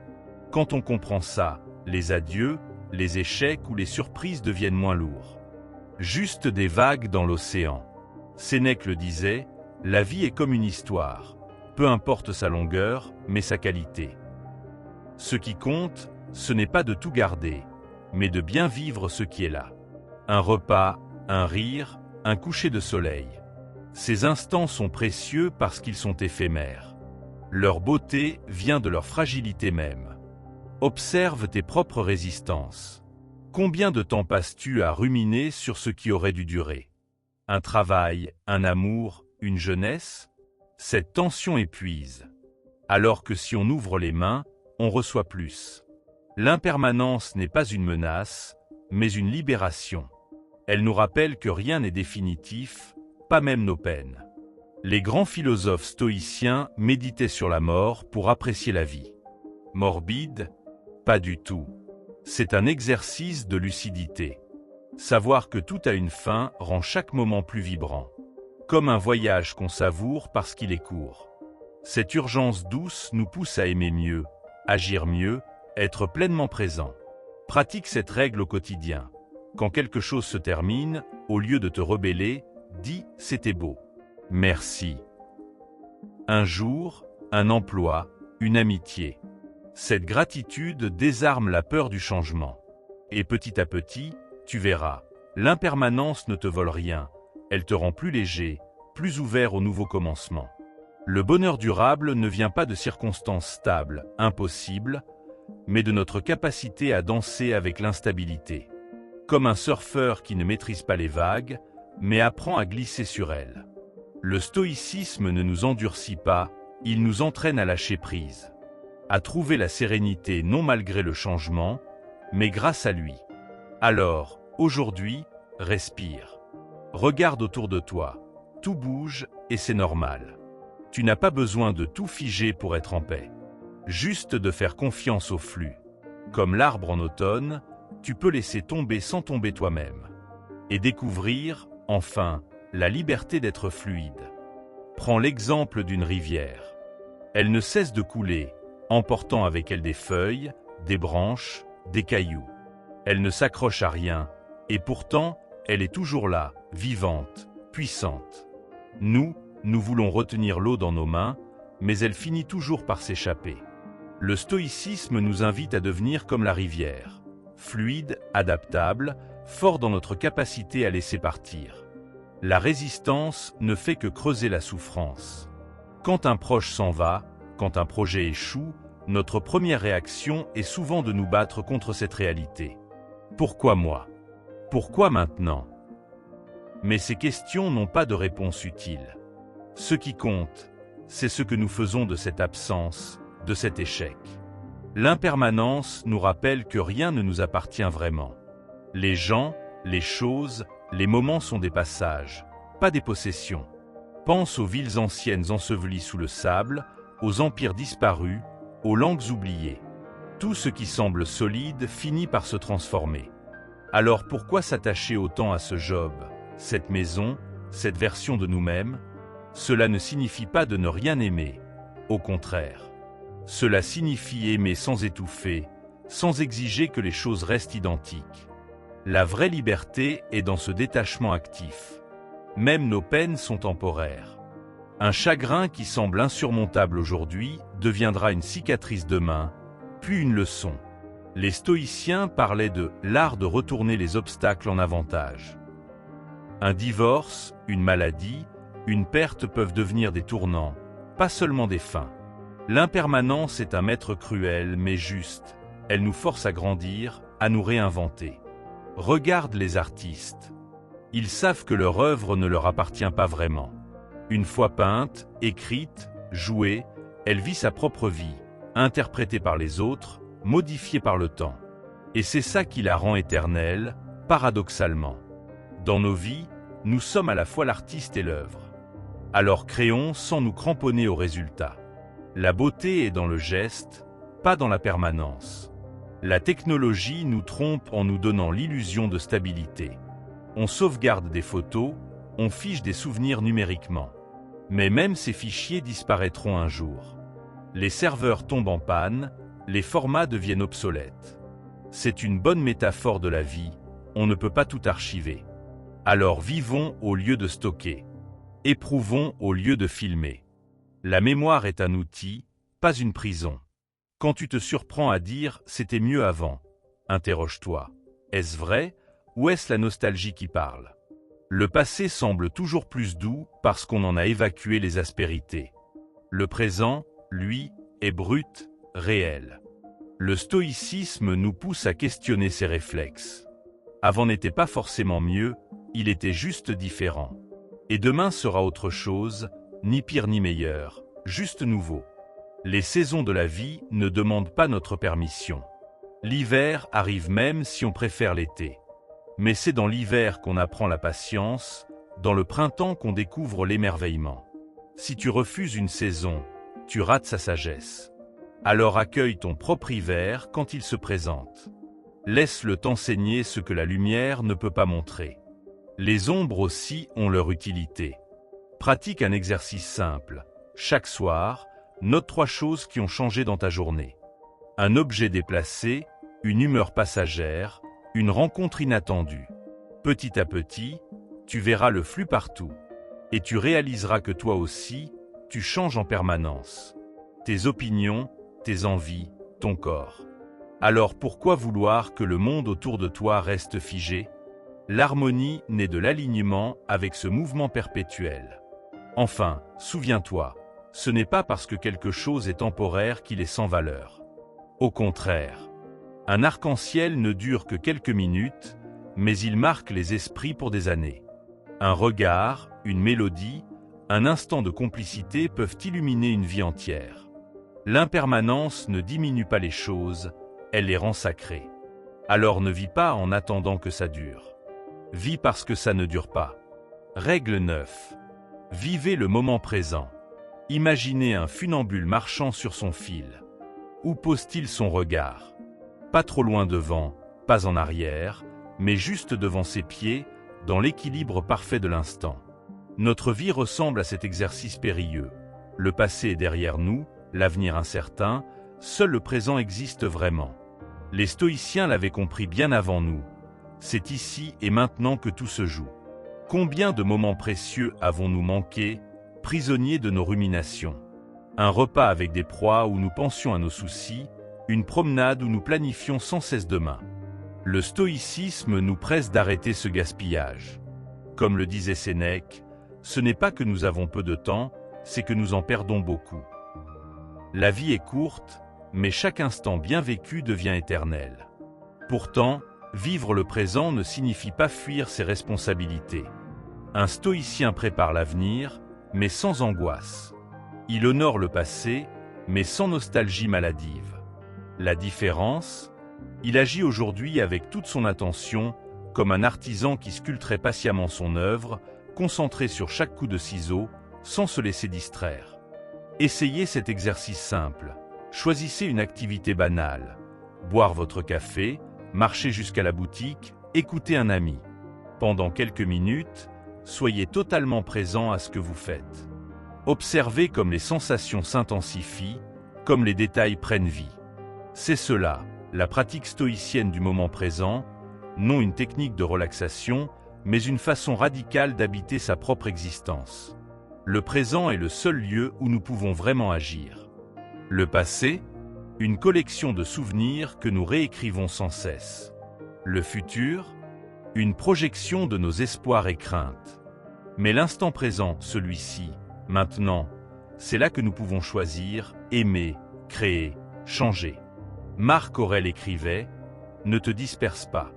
Quand on comprend ça, les adieux, les échecs ou les surprises deviennent moins lourds. Juste des vagues dans l'océan. Sénèque le disait, la vie est comme une histoire, peu importe sa longueur, mais sa qualité. Ce qui compte, ce n'est pas de tout garder, mais de bien vivre ce qui est là. Un repas, un rire, un coucher de soleil. Ces instants sont précieux parce qu'ils sont éphémères. Leur beauté vient de leur fragilité même. Observe tes propres résistances. Combien de temps passes-tu à ruminer sur ce qui aurait dû durer? Un travail, un amour, une jeunesse? Cette tension épuise. Alors que si on ouvre les mains, on reçoit plus. L'impermanence n'est pas une menace, mais une libération. Elle nous rappelle que rien n'est définitif, pas même nos peines. Les grands philosophes stoïciens méditaient sur la mort pour apprécier la vie. Morbide? Pas du tout. C'est un exercice de lucidité. Savoir que tout a une fin rend chaque moment plus vibrant. Comme un voyage qu'on savoure parce qu'il est court. Cette urgence douce nous pousse à aimer mieux, agir mieux, être pleinement présent. Pratique cette règle au quotidien. Quand quelque chose se termine, au lieu de te rebeller, dis « c'était beau ». Merci. Un jour, un emploi, une amitié. Cette gratitude désarme la peur du changement. Et petit à petit, tu verras, l'impermanence ne te vole rien, elle te rend plus léger, plus ouvert aux nouveaux commencements. Le bonheur durable ne vient pas de circonstances stables, impossibles, mais de notre capacité à danser avec l'instabilité. Comme un surfeur qui ne maîtrise pas les vagues, mais apprend à glisser sur elles. Le stoïcisme ne nous endurcit pas, il nous entraîne à lâcher prise. À trouver la sérénité non malgré le changement, mais grâce à lui. Alors, aujourd'hui, respire. Regarde autour de toi. Tout bouge et c'est normal. Tu n'as pas besoin de tout figer pour être en paix. Juste de faire confiance au flux. Comme l'arbre en automne, tu peux laisser tomber sans tomber toi-même. Et découvrir, enfin, la liberté d'être fluide. Prends l'exemple d'une rivière. Elle ne cesse de couler, emportant avec elle des feuilles, des branches, des cailloux. Elle ne s'accroche à rien, et pourtant, elle est toujours là, vivante, puissante. Nous voulons retenir l'eau dans nos mains, mais elle finit toujours par s'échapper. Le stoïcisme nous invite à devenir comme la rivière, fluide, adaptable, fort dans notre capacité à laisser partir. La résistance ne fait que creuser la souffrance. Quand un proche s'en va, quand un projet échoue, notre première réaction est souvent de nous battre contre cette réalité. Pourquoi moi? Pourquoi maintenant? Mais ces questions n'ont pas de réponse utile. Ce qui compte, c'est ce que nous faisons de cette absence, de cet échec. L'impermanence nous rappelle que rien ne nous appartient vraiment. Les gens, les choses, les moments sont des passages, pas des possessions. Pense aux villes anciennes ensevelies sous le sable, aux empires disparus, aux langues oubliées. Tout ce qui semble solide finit par se transformer. Alors pourquoi s'attacher autant à ce job, cette maison, cette version de nous-mêmes? Cela ne signifie pas de ne rien aimer, Au contraire. Cela signifie aimer sans étouffer, sans exiger que les choses restent identiques. La vraie liberté est dans ce détachement actif. Même nos peines sont temporaires. Un chagrin qui semble insurmontable aujourd'hui deviendra une cicatrice demain, puis une leçon. Les stoïciens parlaient de l'art de retourner les obstacles en avantage. Un divorce, une maladie, une perte peuvent devenir des tournants, pas seulement des fins. L'impermanence est un maître cruel mais juste. Elle nous force à grandir, à nous réinventer. Regarde les artistes. Ils savent que leur œuvre ne leur appartient pas vraiment. Une fois peinte, écrite, jouée, elle vit sa propre vie, interprétée par les autres, modifiée par le temps. Et c'est ça qui la rend éternelle, paradoxalement. Dans nos vies, nous sommes à la fois l'artiste et l'œuvre. Alors créons sans nous cramponner au résultat. La beauté est dans le geste, pas dans la permanence. La technologie nous trompe en nous donnant l'illusion de stabilité. On sauvegarde des photos, on fiche des souvenirs numériquement. Mais même ces fichiers disparaîtront un jour. Les serveurs tombent en panne, les formats deviennent obsolètes. C'est une bonne métaphore de la vie, on ne peut pas tout archiver. Alors vivons au lieu de stocker. Éprouvons au lieu de filmer. La mémoire est un outil, pas une prison. Quand tu te surprends à dire « c'était mieux avant », interroge-toi. Est-ce vrai ou est-ce la nostalgie qui parle? Le passé semble toujours plus doux parce qu'on en a évacué les aspérités. Le présent, lui, est brut, réel. Le stoïcisme nous pousse à questionner ses réflexes. Avant n'était pas forcément mieux, il était juste différent. Et demain sera autre chose, ni pire ni meilleur, juste nouveau. Les saisons de la vie ne demandent pas notre permission. L'hiver arrive même si on préfère l'été. Mais c'est dans l'hiver qu'on apprend la patience, dans le printemps qu'on découvre l'émerveillement. Si tu refuses une saison, tu rates sa sagesse. Alors accueille ton propre hiver quand il se présente. Laisse-le t'enseigner ce que la lumière ne peut pas montrer. Les ombres aussi ont leur utilité. Pratique un exercice simple. Chaque soir, note 3 choses qui ont changé dans ta journée. Un objet déplacé, une humeur passagère, une rencontre inattendue. Petit à petit, tu verras le flux partout. Et tu réaliseras que toi aussi, tu changes en permanence. Tes opinions, tes envies, ton corps. Alors pourquoi vouloir que le monde autour de toi reste figé? L'harmonie naît de l'alignement avec ce mouvement perpétuel. Enfin, souviens-toi, ce n'est pas parce que quelque chose est temporaire qu'il est sans valeur. Au contraire, un arc-en-ciel ne dure que quelques minutes, mais il marque les esprits pour des années. Un regard, une mélodie, un instant de complicité peuvent illuminer une vie entière. L'impermanence ne diminue pas les choses, elle les rend sacrées. Alors ne vis pas en attendant que ça dure. Vis parce que ça ne dure pas. Règle 9. Vivez le moment présent. Imaginez un funambule marchant sur son fil. Où pose-t-il son regard? Pas trop loin devant, pas en arrière, mais juste devant ses pieds, dans l'équilibre parfait de l'instant. Notre vie ressemble à cet exercice périlleux. Le passé est derrière nous, l'avenir incertain, seul le présent existe vraiment. Les stoïciens l'avaient compris bien avant nous. C'est ici et maintenant que tout se joue. Combien de moments précieux avons-nous manqué, prisonniers de nos ruminations? Un repas avec des proies où nous pensions à nos soucis, une promenade où nous planifions sans cesse demain. Le stoïcisme nous presse d'arrêter ce gaspillage. Comme le disait Sénèque, ce n'est pas que nous avons peu de temps, c'est que nous en perdons beaucoup. La vie est courte, mais chaque instant bien vécu devient éternel. Pourtant, vivre le présent ne signifie pas fuir ses responsabilités. Un stoïcien prépare l'avenir, mais sans angoisse. Il honore le passé, mais sans nostalgie maladive. La différence, il agit aujourd'hui avec toute son attention, comme un artisan qui sculpterait patiemment son œuvre, concentré sur chaque coup de ciseau, sans se laisser distraire. Essayez cet exercice simple. Choisissez une activité banale. Boire votre café, marcher jusqu'à la boutique, écouter un ami. Pendant quelques minutes, soyez totalement présent à ce que vous faites. Observez comme les sensations s'intensifient, comme les détails prennent vie. C'est cela, la pratique stoïcienne du moment présent, non une technique de relaxation, mais une façon radicale d'habiter sa propre existence. Le présent est le seul lieu où nous pouvons vraiment agir. Le passé, une collection de souvenirs que nous réécrivons sans cesse. Le futur, une projection de nos espoirs et craintes. Mais l'instant présent, celui-ci, maintenant, c'est là que nous pouvons choisir, aimer, créer, changer. Marc Aurèle écrivait « Ne te disperse pas,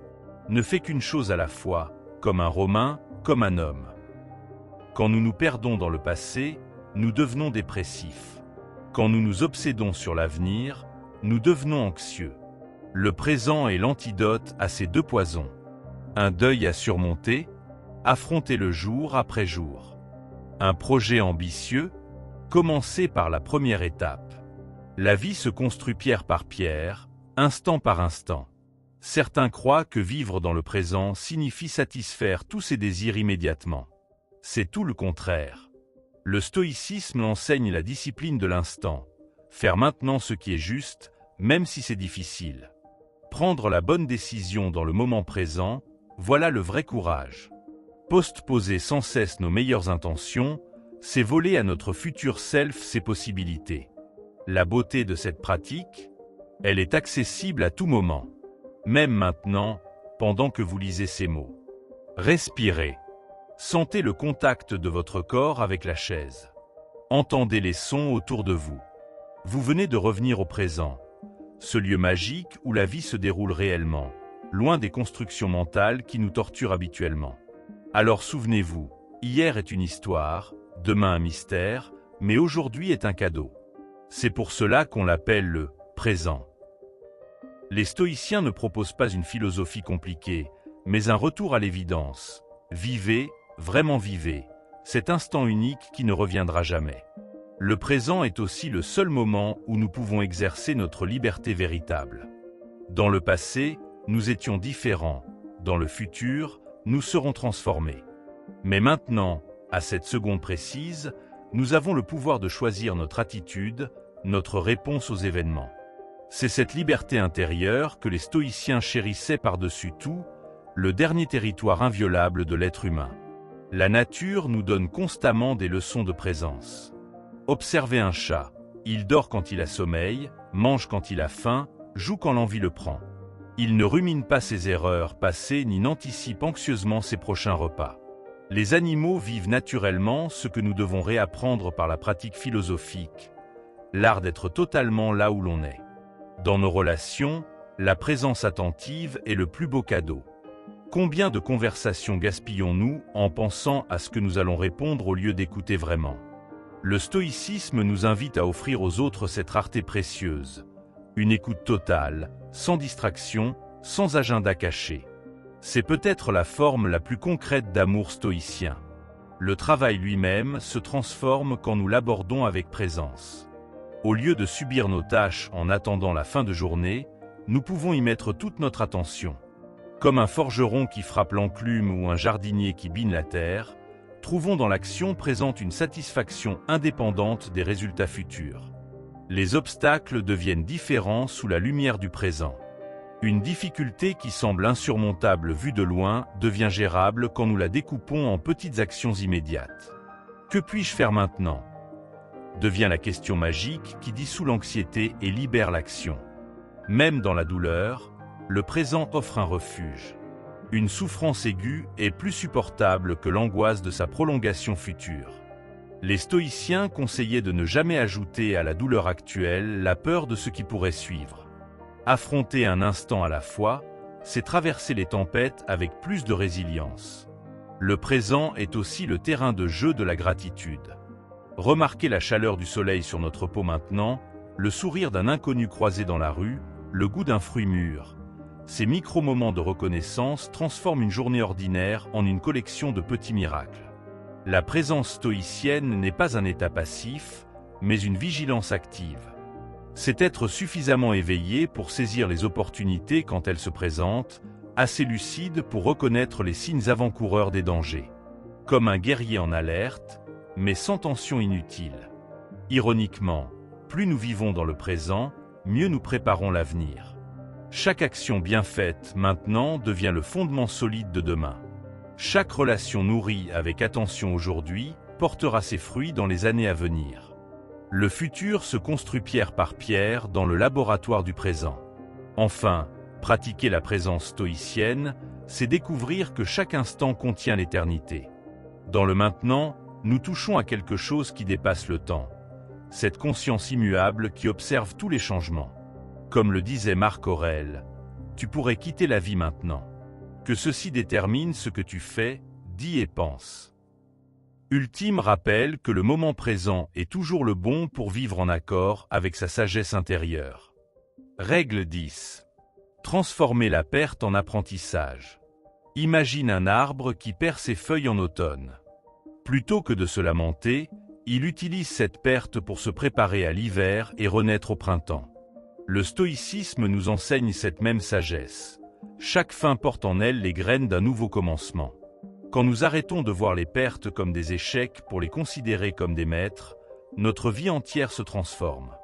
ne fais qu'une chose à la fois, comme un Romain, comme un homme. » Quand nous nous perdons dans le passé, nous devenons dépressifs. Quand nous nous obsédons sur l'avenir, nous devenons anxieux. Le présent est l'antidote à ces deux poisons. Un deuil à surmonter, affronter le jour après jour. Un projet ambitieux, commencer par la première étape. La vie se construit pierre par pierre, instant par instant. Certains croient que vivre dans le présent signifie satisfaire tous ses désirs immédiatement. C'est tout le contraire. Le stoïcisme enseigne la discipline de l'instant. Faire maintenant ce qui est juste, même si c'est difficile. Prendre la bonne décision dans le moment présent, voilà le vrai courage. Postposer sans cesse nos meilleures intentions, c'est voler à notre futur self ses possibilités. La beauté de cette pratique, elle est accessible à tout moment. Même maintenant, pendant que vous lisez ces mots. Respirez. Sentez le contact de votre corps avec la chaise. Entendez les sons autour de vous. Vous venez de revenir au présent, ce lieu magique où la vie se déroule réellement, loin des constructions mentales qui nous torturent habituellement. Alors souvenez-vous, hier est une histoire, demain un mystère, mais aujourd'hui est un cadeau. C'est pour cela qu'on l'appelle le présent. Les stoïciens ne proposent pas une philosophie compliquée, mais un retour à l'évidence. Vivez, vraiment vivez, cet instant unique qui ne reviendra jamais. Le présent est aussi le seul moment où nous pouvons exercer notre liberté véritable. Dans le passé, nous étions différents. Dans le futur, nous serons transformés. Mais maintenant, à cette seconde précise, nous avons le pouvoir de choisir notre attitude, notre réponse aux événements. C'est cette liberté intérieure que les stoïciens chérissaient par-dessus tout, le dernier territoire inviolable de l'être humain. La nature nous donne constamment des leçons de présence. Observez un chat, il dort quand il a sommeil, mange quand il a faim, joue quand l'envie le prend. Il ne rumine pas ses erreurs passées ni n'anticipe anxieusement ses prochains repas. Les animaux vivent naturellement ce que nous devons réapprendre par la pratique philosophique, l'art d'être totalement là où l'on est. Dans nos relations, la présence attentive est le plus beau cadeau. Combien de conversations gaspillons-nous en pensant à ce que nous allons répondre au lieu d'écouter vraiment? Le stoïcisme nous invite à offrir aux autres cette rareté précieuse, une écoute totale, sans distraction, sans agenda caché. C'est peut-être la forme la plus concrète d'amour stoïcien. Le travail lui-même se transforme quand nous l'abordons avec présence. Au lieu de subir nos tâches en attendant la fin de journée, nous pouvons y mettre toute notre attention. Comme un forgeron qui frappe l'enclume ou un jardinier qui bine la terre, trouvons dans l'action présente une satisfaction indépendante des résultats futurs. Les obstacles deviennent différents sous la lumière du présent. Une difficulté qui semble insurmontable vue de loin devient gérable quand nous la découpons en petites actions immédiates. Que puis-je faire maintenant ? Devient la question magique qui dissout l'anxiété et libère l'action. Même dans la douleur, le présent offre un refuge. Une souffrance aiguë est plus supportable que l'angoisse de sa prolongation future. Les stoïciens conseillaient de ne jamais ajouter à la douleur actuelle la peur de ce qui pourrait suivre. Affronter un instant à la fois, c'est traverser les tempêtes avec plus de résilience. Le présent est aussi le terrain de jeu de la gratitude. Remarquez la chaleur du soleil sur notre peau maintenant, le sourire d'un inconnu croisé dans la rue, le goût d'un fruit mûr. Ces micro-moments de reconnaissance transforment une journée ordinaire en une collection de petits miracles. La présence stoïcienne n'est pas un état passif, mais une vigilance active. C'est être suffisamment éveillé pour saisir les opportunités quand elles se présentent, assez lucide pour reconnaître les signes avant-coureurs des dangers. Comme un guerrier en alerte, mais sans tension inutile. Ironiquement, plus nous vivons dans le présent, mieux nous préparons l'avenir. Chaque action bien faite maintenant devient le fondement solide de demain. Chaque relation nourrie avec attention aujourd'hui portera ses fruits dans les années à venir. Le futur se construit pierre par pierre dans le laboratoire du présent. Enfin, pratiquer la présence stoïcienne, c'est découvrir que chaque instant contient l'éternité. Dans le maintenant, nous touchons à quelque chose qui dépasse le temps. Cette conscience immuable qui observe tous les changements. Comme le disait Marc Aurèle, tu pourrais quitter la vie maintenant. Que ceci détermine ce que tu fais, dis et penses. Ultime rappel que le moment présent est toujours le bon pour vivre en accord avec sa sagesse intérieure. Règle 10. Transformer la perte en apprentissage. Imagine un arbre qui perd ses feuilles en automne. Plutôt que de se lamenter, il utilise cette perte pour se préparer à l'hiver et renaître au printemps. Le stoïcisme nous enseigne cette même sagesse. Chaque fin porte en elle les graines d'un nouveau commencement. Quand nous arrêtons de voir les pertes comme des échecs pour les considérer comme des maîtres, notre vie entière se transforme.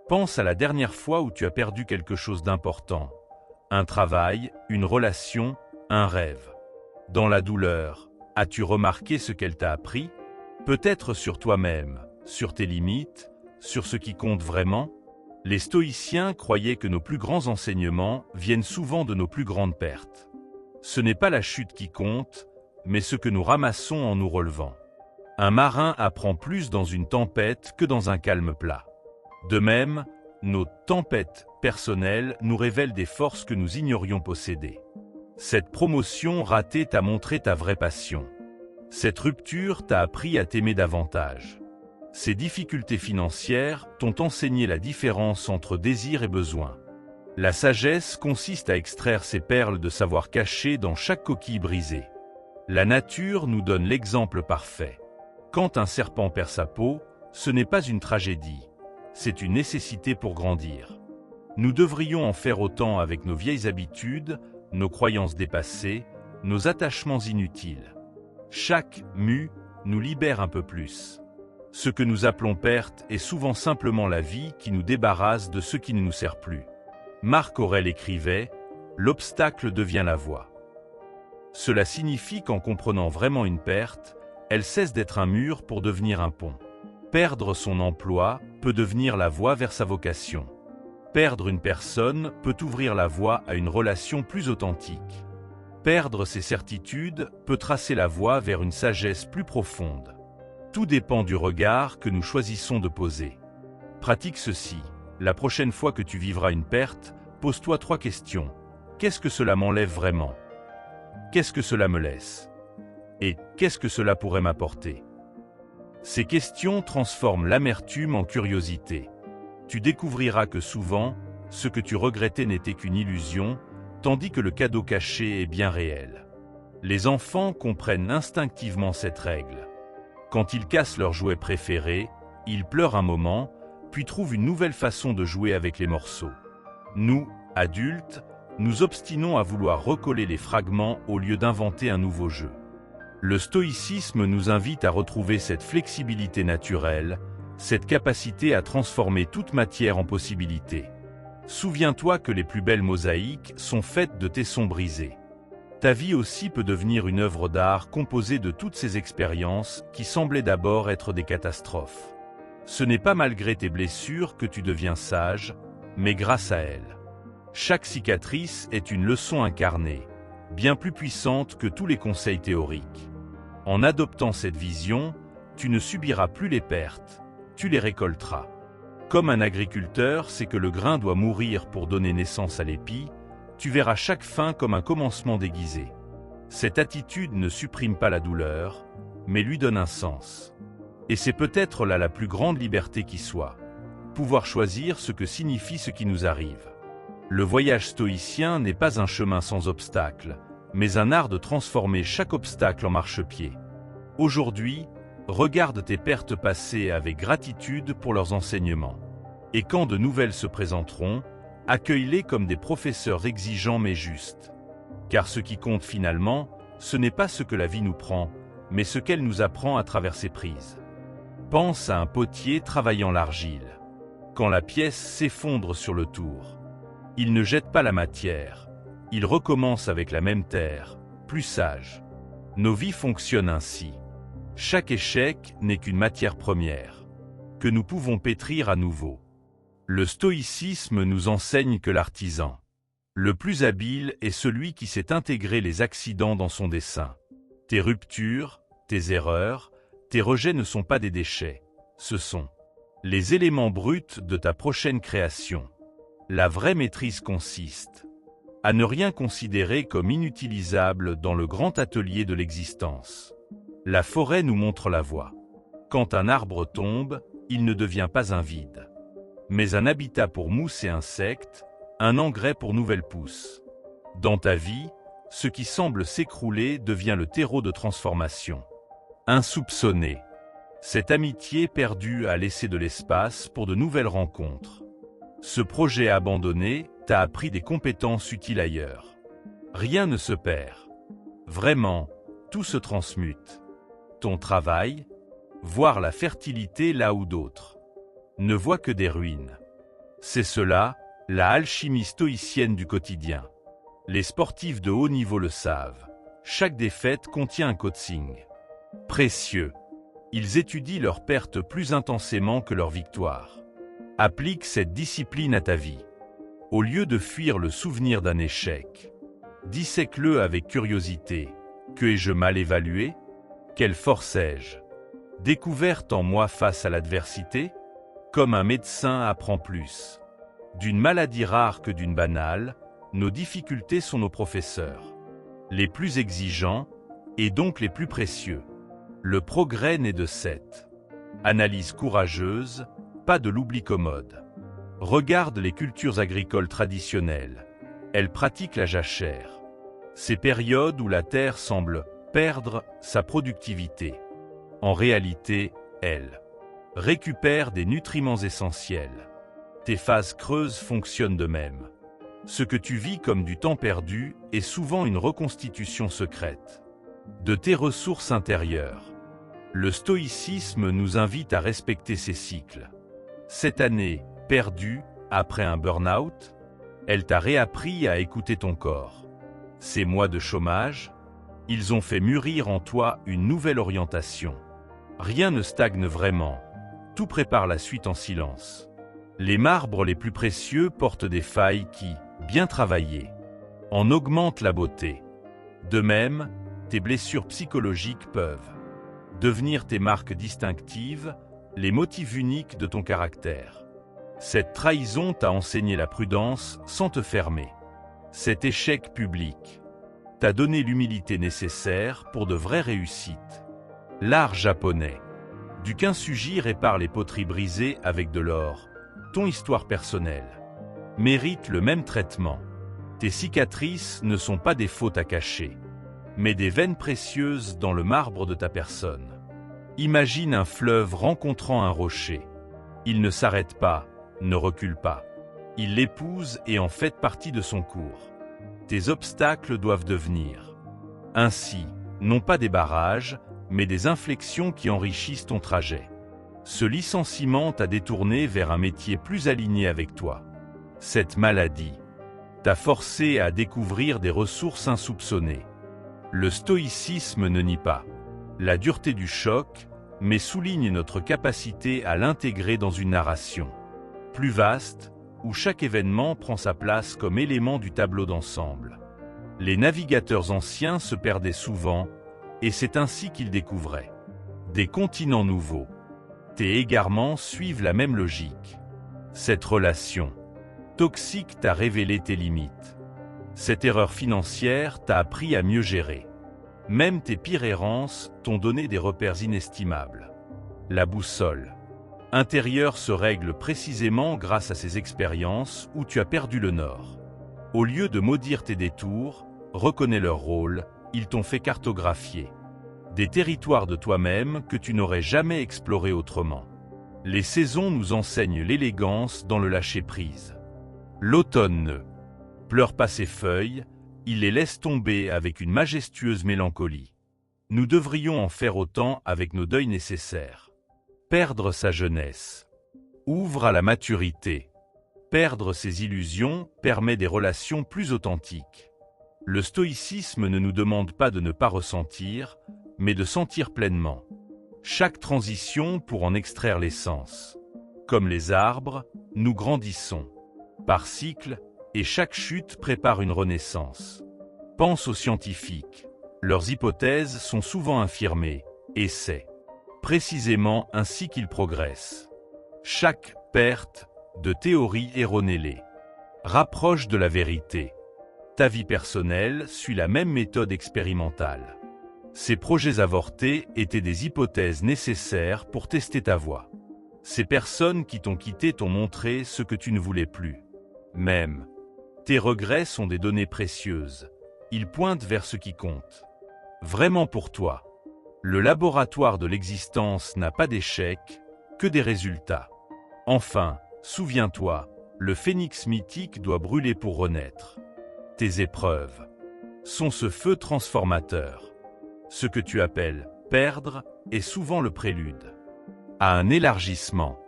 Pense à la dernière fois où tu as perdu quelque chose d'important. Un travail, une relation, un rêve. Dans la douleur, as-tu remarqué ce qu'elle t'a appris? Peut-être sur toi-même, sur tes limites, sur ce qui compte vraiment? Les stoïciens croyaient que nos plus grands enseignements viennent souvent de nos plus grandes pertes. Ce n'est pas la chute qui compte, mais ce que nous ramassons en nous relevant. Un marin apprend plus dans une tempête que dans un calme plat. De même, nos tempêtes personnelles nous révèlent des forces que nous ignorions posséder. Cette promotion ratée t'a montré ta vraie passion. Cette rupture t'a appris à t'aimer davantage. Ces difficultés financières t'ont enseigné la différence entre désir et besoin. La sagesse consiste à extraire ces perles de savoir cachées dans chaque coquille brisée. La nature nous donne l'exemple parfait. Quand un serpent perd sa peau, ce n'est pas une tragédie, c'est une nécessité pour grandir. Nous devrions en faire autant avec nos vieilles habitudes, nos croyances dépassées, nos attachements inutiles. Chaque mue nous libère un peu plus. Ce que nous appelons perte est souvent simplement la vie qui nous débarrasse de ce qui ne nous sert plus. Marc Aurèle écrivait « L'obstacle devient la voie ». Cela signifie qu'en comprenant vraiment une perte, elle cesse d'être un mur pour devenir un pont. Perdre son emploi peut devenir la voie vers sa vocation. Perdre une personne peut ouvrir la voie à une relation plus authentique. Perdre ses certitudes peut tracer la voie vers une sagesse plus profonde. Tout dépend du regard que nous choisissons de poser. Pratique ceci. La prochaine fois que tu vivras une perte, pose-toi 3 questions. Qu'est-ce que cela m'enlève vraiment? Qu'est-ce que cela me laisse? Et qu'est-ce que cela pourrait m'apporter? Ces questions transforment l'amertume en curiosité. Tu découvriras que souvent, ce que tu regrettais n'était qu'une illusion, tandis que le cadeau caché est bien réel. Les enfants comprennent instinctivement cette règle. Quand ils cassent leur jouet préféré, ils pleurent un moment, puis trouvent une nouvelle façon de jouer avec les morceaux. Nous, adultes, nous obstinons à vouloir recoller les fragments au lieu d'inventer un nouveau jeu. Le stoïcisme nous invite à retrouver cette flexibilité naturelle, cette capacité à transformer toute matière en possibilité. Souviens-toi que les plus belles mosaïques sont faites de tessons brisés. Ta vie aussi peut devenir une œuvre d'art composée de toutes ces expériences qui semblaient d'abord être des catastrophes. Ce n'est pas malgré tes blessures que tu deviens sage, mais grâce à elles. Chaque cicatrice est une leçon incarnée, bien plus puissante que tous les conseils théoriques. En adoptant cette vision, tu ne subiras plus les pertes, tu les récolteras. Comme un agriculteur sait que le grain doit mourir pour donner naissance à l'épi, tu verras chaque fin comme un commencement déguisé. Cette attitude ne supprime pas la douleur, mais lui donne un sens. Et c'est peut-être là la plus grande liberté qui soit, pouvoir choisir ce que signifie ce qui nous arrive. Le voyage stoïcien n'est pas un chemin sans obstacles, mais un art de transformer chaque obstacle en marchepied. Aujourd'hui, regarde tes pertes passées avec gratitude pour leurs enseignements. Et quand de nouvelles se présenteront, accueille-les comme des professeurs exigeants mais justes. Car ce qui compte finalement, ce n'est pas ce que la vie nous prend, mais ce qu'elle nous apprend à travers ses prises. Pense à un potier travaillant l'argile. Quand la pièce s'effondre sur le tour, il ne jette pas la matière, il recommence avec la même terre, plus sage. Nos vies fonctionnent ainsi. Chaque échec n'est qu'une matière première, que nous pouvons pétrir à nouveau. Le stoïcisme nous enseigne que l'artisan, le plus habile, est celui qui sait intégrer les accidents dans son dessin. Tes ruptures, tes erreurs, tes rejets ne sont pas des déchets, ce sont les éléments bruts de ta prochaine création. La vraie maîtrise consiste à ne rien considérer comme inutilisable dans le grand atelier de l'existence. La forêt nous montre la voie. Quand un arbre tombe, il ne devient pas un vide, mais un habitat pour mousses et insectes, un engrais pour nouvelles pousses. Dans ta vie, ce qui semble s'écrouler devient le terreau de transformation. Insoupçonné. Cette amitié perdue a laissé de l'espace pour de nouvelles rencontres. Ce projet abandonné t'a appris des compétences utiles ailleurs. Rien ne se perd. Vraiment, tout se transmute. Ton travail, voir la fertilité là où d'autres ne voient que des ruines. C'est cela, la alchimie stoïcienne du quotidien. Les sportifs de haut niveau le savent. Chaque défaite contient un coaching précieux. Ils étudient leurs pertes plus intensément que leurs victoires. Applique cette discipline à ta vie. Au lieu de fuir le souvenir d'un échec, dissèque-le avec curiosité. Que ai-je mal évalué? Quelle force ai-je découverte en moi face à l'adversité? Comme un médecin apprend plus d'une maladie rare que d'une banale, nos difficultés sont nos professeurs, les plus exigeants et donc les plus précieux. Le progrès naît de cette analyse courageuse, pas de l'oubli commode. Regarde les cultures agricoles traditionnelles. Elles pratiquent la jachère. Ces périodes où la terre semble perdre sa productivité. En réalité, elle récupère des nutriments essentiels. Tes phases creuses fonctionnent de même. Ce que tu vis comme du temps perdu est souvent une reconstitution secrète de tes ressources intérieures. Le stoïcisme nous invite à respecter ces cycles. Cette année perdue, après un burn-out, elle t'a réappris à écouter ton corps. Ces mois de chômage, ils ont fait mûrir en toi une nouvelle orientation. Rien ne stagne vraiment, tout prépare la suite en silence. Les marbres les plus précieux portent des failles qui, bien travaillées, en augmentent la beauté. De même, tes blessures psychologiques peuvent devenir tes marques distinctives, les motifs uniques de ton caractère. Cette trahison t'a enseigné la prudence sans te fermer. Cet échec public t'a donné l'humilité nécessaire pour de vraies réussites. L'art japonais du kintsugi répare les poteries brisées avec de l'or. Ton histoire personnelle mérite le même traitement. Tes cicatrices ne sont pas des fautes à cacher, mais des veines précieuses dans le marbre de ta personne. Imagine un fleuve rencontrant un rocher. Il ne s'arrête pas, ne recule pas. Il l'épouse et en fait partie de son cours. Tes obstacles doivent devenir ainsi, non pas des barrages, mais des inflexions qui enrichissent ton trajet. Ce licenciement t'a détourné vers un métier plus aligné avec toi. Cette maladie t'a forcé à découvrir des ressources insoupçonnées. Le stoïcisme ne nie pas la dureté du choc, mais souligne notre capacité à l'intégrer dans une narration plus vaste, où chaque événement prend sa place comme élément du tableau d'ensemble. Les navigateurs anciens se perdaient souvent, et c'est ainsi qu'ils découvraient des continents nouveaux. Tes égarements suivent la même logique. Cette relation toxique t'a révélé tes limites. Cette erreur financière t'a appris à mieux gérer. Même tes pires errances t'ont donné des repères inestimables. La boussole intérieure se règle précisément grâce à ces expériences où tu as perdu le nord. Au lieu de maudire tes détours, reconnais leur rôle, ils t'ont fait cartographier des territoires de toi-même que tu n'aurais jamais explorés autrement. Les saisons nous enseignent l'élégance dans le lâcher-prise. L'automne ne pleure pas ses feuilles, il les laisse tomber avec une majestueuse mélancolie. Nous devrions en faire autant avec nos deuils nécessaires. Perdre sa jeunesse. Ouvre à la maturité. Perdre ses illusions permet des relations plus authentiques. Le stoïcisme ne nous demande pas de ne pas ressentir, mais de sentir pleinement. Chaque transition pour en extraire l'essence. Comme les arbres, nous grandissons. Par cycle, et chaque chute prépare une renaissance. Pense aux scientifiques. Leurs hypothèses sont souvent infirmées, et c'est précisément ainsi qu'ils progressent. Chaque perte de théorie erronée les rapproche de la vérité. Ta vie personnelle suit la même méthode expérimentale. Ces projets avortés étaient des hypothèses nécessaires pour tester ta voie. Ces personnes qui t'ont quitté t'ont montré ce que tu ne voulais plus. Même tes regrets sont des données précieuses. Ils pointent vers ce qui compte. Vraiment pour toi. Le laboratoire de l'existence n'a pas d'échecs, que des résultats. Enfin, souviens-toi, le phénix mythique doit brûler pour renaître. Tes épreuves sont ce feu transformateur. Ce que tu appelles perdre est souvent le prélude à un élargissement.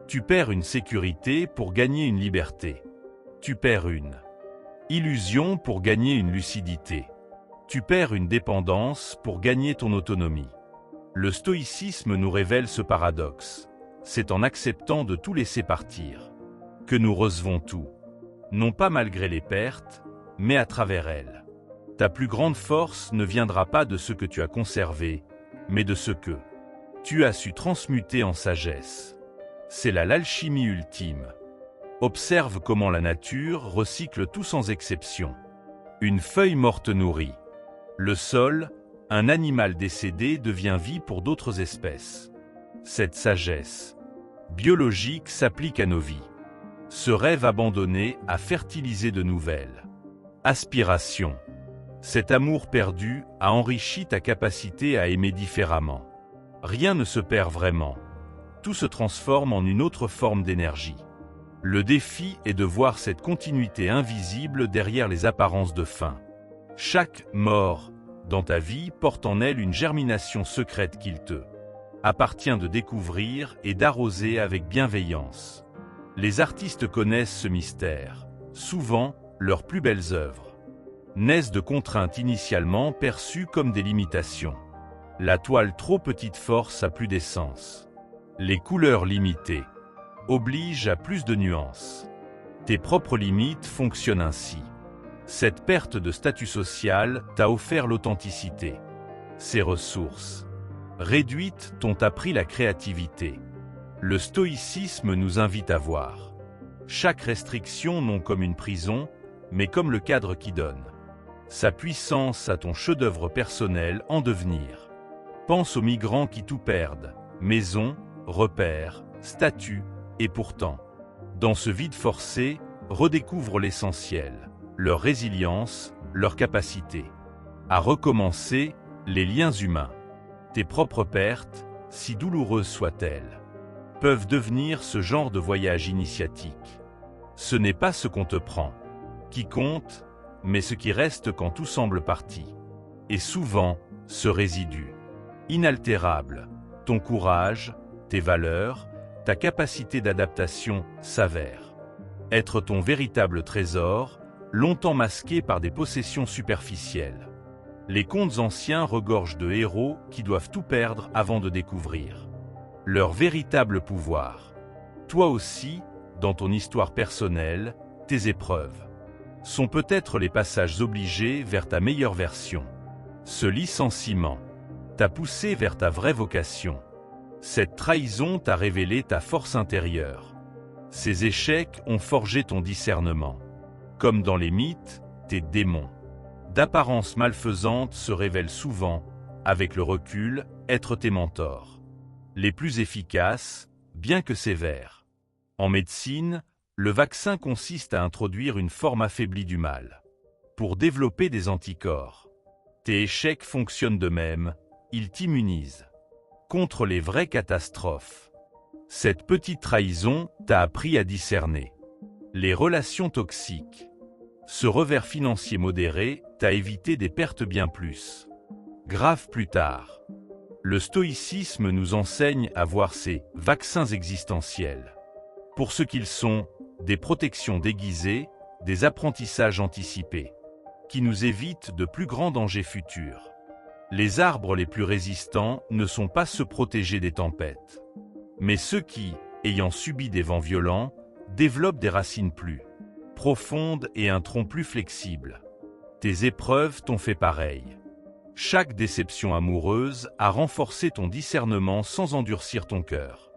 Tu perds une sécurité pour gagner une liberté. Tu perds une illusion pour gagner une lucidité. Tu perds une dépendance pour gagner ton autonomie. Le stoïcisme nous révèle ce paradoxe. C'est en acceptant de tout laisser partir que nous recevons tout. Non pas malgré les pertes, mais à travers elles. Ta plus grande force ne viendra pas de ce que tu as conservé, mais de ce que tu as su transmuter en sagesse. C'est l'alchimie ultime. Observe comment la nature recycle tout sans exception. Une feuille morte nourrit. Le sol, un animal décédé devient vie pour d'autres espèces. Cette sagesse biologique s'applique à nos vies. Ce rêve abandonné a fertilisé de nouvelles aspirations. Cet amour perdu a enrichi ta capacité à aimer différemment. Rien ne se perd vraiment. Tout se transforme en une autre forme d'énergie. Le défi est de voir cette continuité invisible derrière les apparences de fin. Chaque mort dans ta vie porte en elle une germination secrète qu'il te appartient de découvrir et d'arroser avec bienveillance. Les artistes connaissent ce mystère. Souvent, leurs plus belles œuvres naissent de contraintes initialement perçues comme des limitations. La toile trop petite force à plus d'essence. Les couleurs limitées obligent à plus de nuances. Tes propres limites fonctionnent ainsi. Cette perte de statut social t'a offert l'authenticité. Ces ressources réduites t'ont appris la créativité. Le stoïcisme nous invite à voir chaque restriction non comme une prison, mais comme le cadre qui donne sa puissance à ton chef-d'œuvre personnel en devenir. Pense aux migrants qui tout perdent, maison, repères, statut, et pourtant, dans ce vide forcé, redécouvrent l'essentiel, leur résilience, leur capacité à recommencer, les liens humains. Tes propres pertes, si douloureuses soient-elles, peuvent devenir ce genre de voyage initiatique. Ce n'est pas ce qu'on te prend qui compte, mais ce qui reste quand tout semble parti. Et souvent, ce résidu inaltérable, ton courage, tes valeurs, ta capacité d'adaptation s'avère être ton véritable trésor, longtemps masqué par des possessions superficielles. Les contes anciens regorgent de héros qui doivent tout perdre avant de découvrir leur véritable pouvoir. Toi aussi, dans ton histoire personnelle, tes épreuves sont peut-être les passages obligés vers ta meilleure version. Ce licenciement t'a poussé vers ta vraie vocation. Cette trahison t'a révélé ta force intérieure. Ces échecs ont forgé ton discernement. Comme dans les mythes, tes démons d'apparence malfaisante se révèlent souvent, avec le recul, être tes mentors les plus efficaces, bien que sévères. En médecine, le vaccin consiste à introduire une forme affaiblie du mal pour développer des anticorps. Tes échecs fonctionnent de même, ils t'immunisent contre les vraies catastrophes. Cette petite trahison t'a appris à discerner les relations toxiques. Ce revers financier modéré t'a évité des pertes bien plus graves plus tard. Le stoïcisme nous enseigne à voir ces vaccins existentiels pour ce qu'ils sont, des protections déguisées, des apprentissages anticipés, qui nous évitent de plus grands dangers futurs. Les arbres les plus résistants ne sont pas ceux protégés des tempêtes, mais ceux qui, ayant subi des vents violents, développent des racines plus profondes et un tronc plus flexible. Tes épreuves t'ont fait pareil. Chaque déception amoureuse a renforcé ton discernement sans endurcir ton cœur.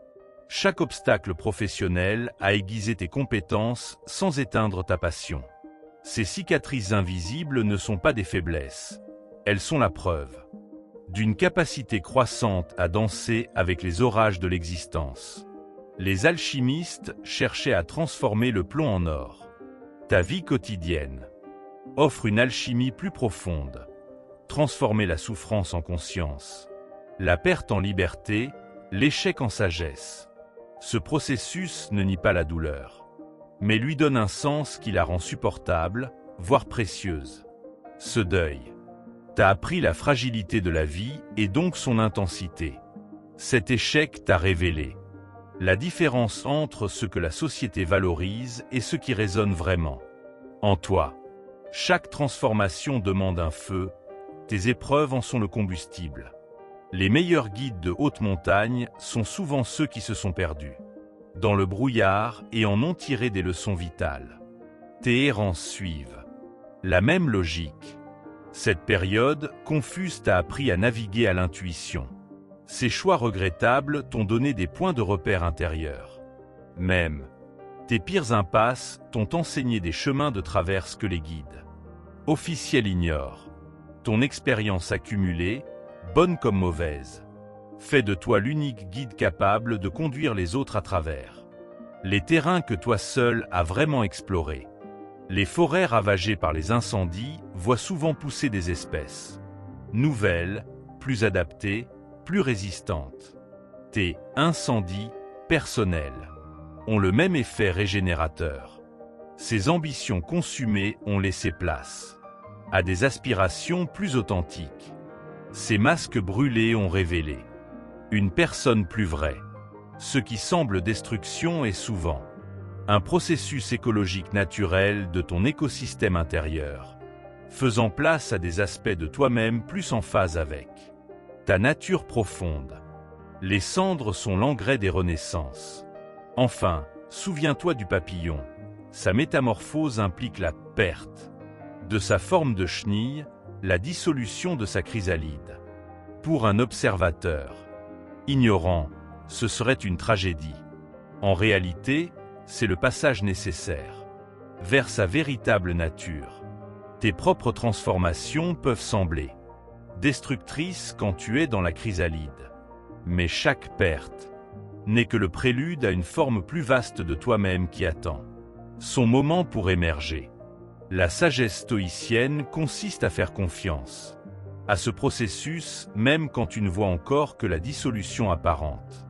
Chaque obstacle professionnel a aiguisé tes compétences sans éteindre ta passion. Ces cicatrices invisibles ne sont pas des faiblesses. Elles sont la preuve d'une capacité croissante à danser avec les orages de l'existence. Les alchimistes cherchaient à transformer le plomb en or. Ta vie quotidienne offre une alchimie plus profonde. Transformer la souffrance en conscience, la perte en liberté, l'échec en sagesse. Ce processus ne nie pas la douleur, mais lui donne un sens qui la rend supportable, voire précieuse. Ce deuil t'a appris la fragilité de la vie et donc son intensité. Cet échec t'a révélé la différence entre ce que la société valorise et ce qui résonne vraiment en toi. Chaque transformation demande un feu, tes épreuves en sont le combustible. Les meilleurs guides de haute montagne sont souvent ceux qui se sont perdus dans le brouillard et en ont tiré des leçons vitales. Tes errances suivent la même logique. Cette période confuse t'a appris à naviguer à l'intuition. Ces choix regrettables t'ont donné des points de repère intérieurs. Même tes pires impasses t'ont enseigné des chemins de traverse que les guides officiels ignorent. Ton expérience accumulée, bonne comme mauvaise, fait de toi l'unique guide capable de conduire les autres à travers les terrains que toi seul as vraiment explorés. Les forêts ravagées par les incendies voient souvent pousser des espèces nouvelles, plus adaptées, plus résistantes. Tes incendies personnels ont le même effet régénérateur. Ces ambitions consumées ont laissé place à des aspirations plus authentiques. Ces masques brûlés ont révélé une personne plus vraie. Ce qui semble destruction est souvent un processus écologique naturel de ton écosystème intérieur, faisant place à des aspects de toi-même plus en phase avec ta nature profonde. Les cendres sont l'engrais des renaissances. Enfin, souviens-toi du papillon. Sa métamorphose implique la perte de sa forme de chenille, la dissolution de sa chrysalide. Pour un observateur ignorant, ce serait une tragédie. En réalité, c'est le passage nécessaire vers sa véritable nature. Tes propres transformations peuvent sembler destructrices quand tu es dans la chrysalide. Mais chaque perte n'est que le prélude à une forme plus vaste de toi-même qui attend son moment pour émerger. La sagesse stoïcienne consiste à faire confiance à ce processus même quand tu ne vois encore que la dissolution apparente.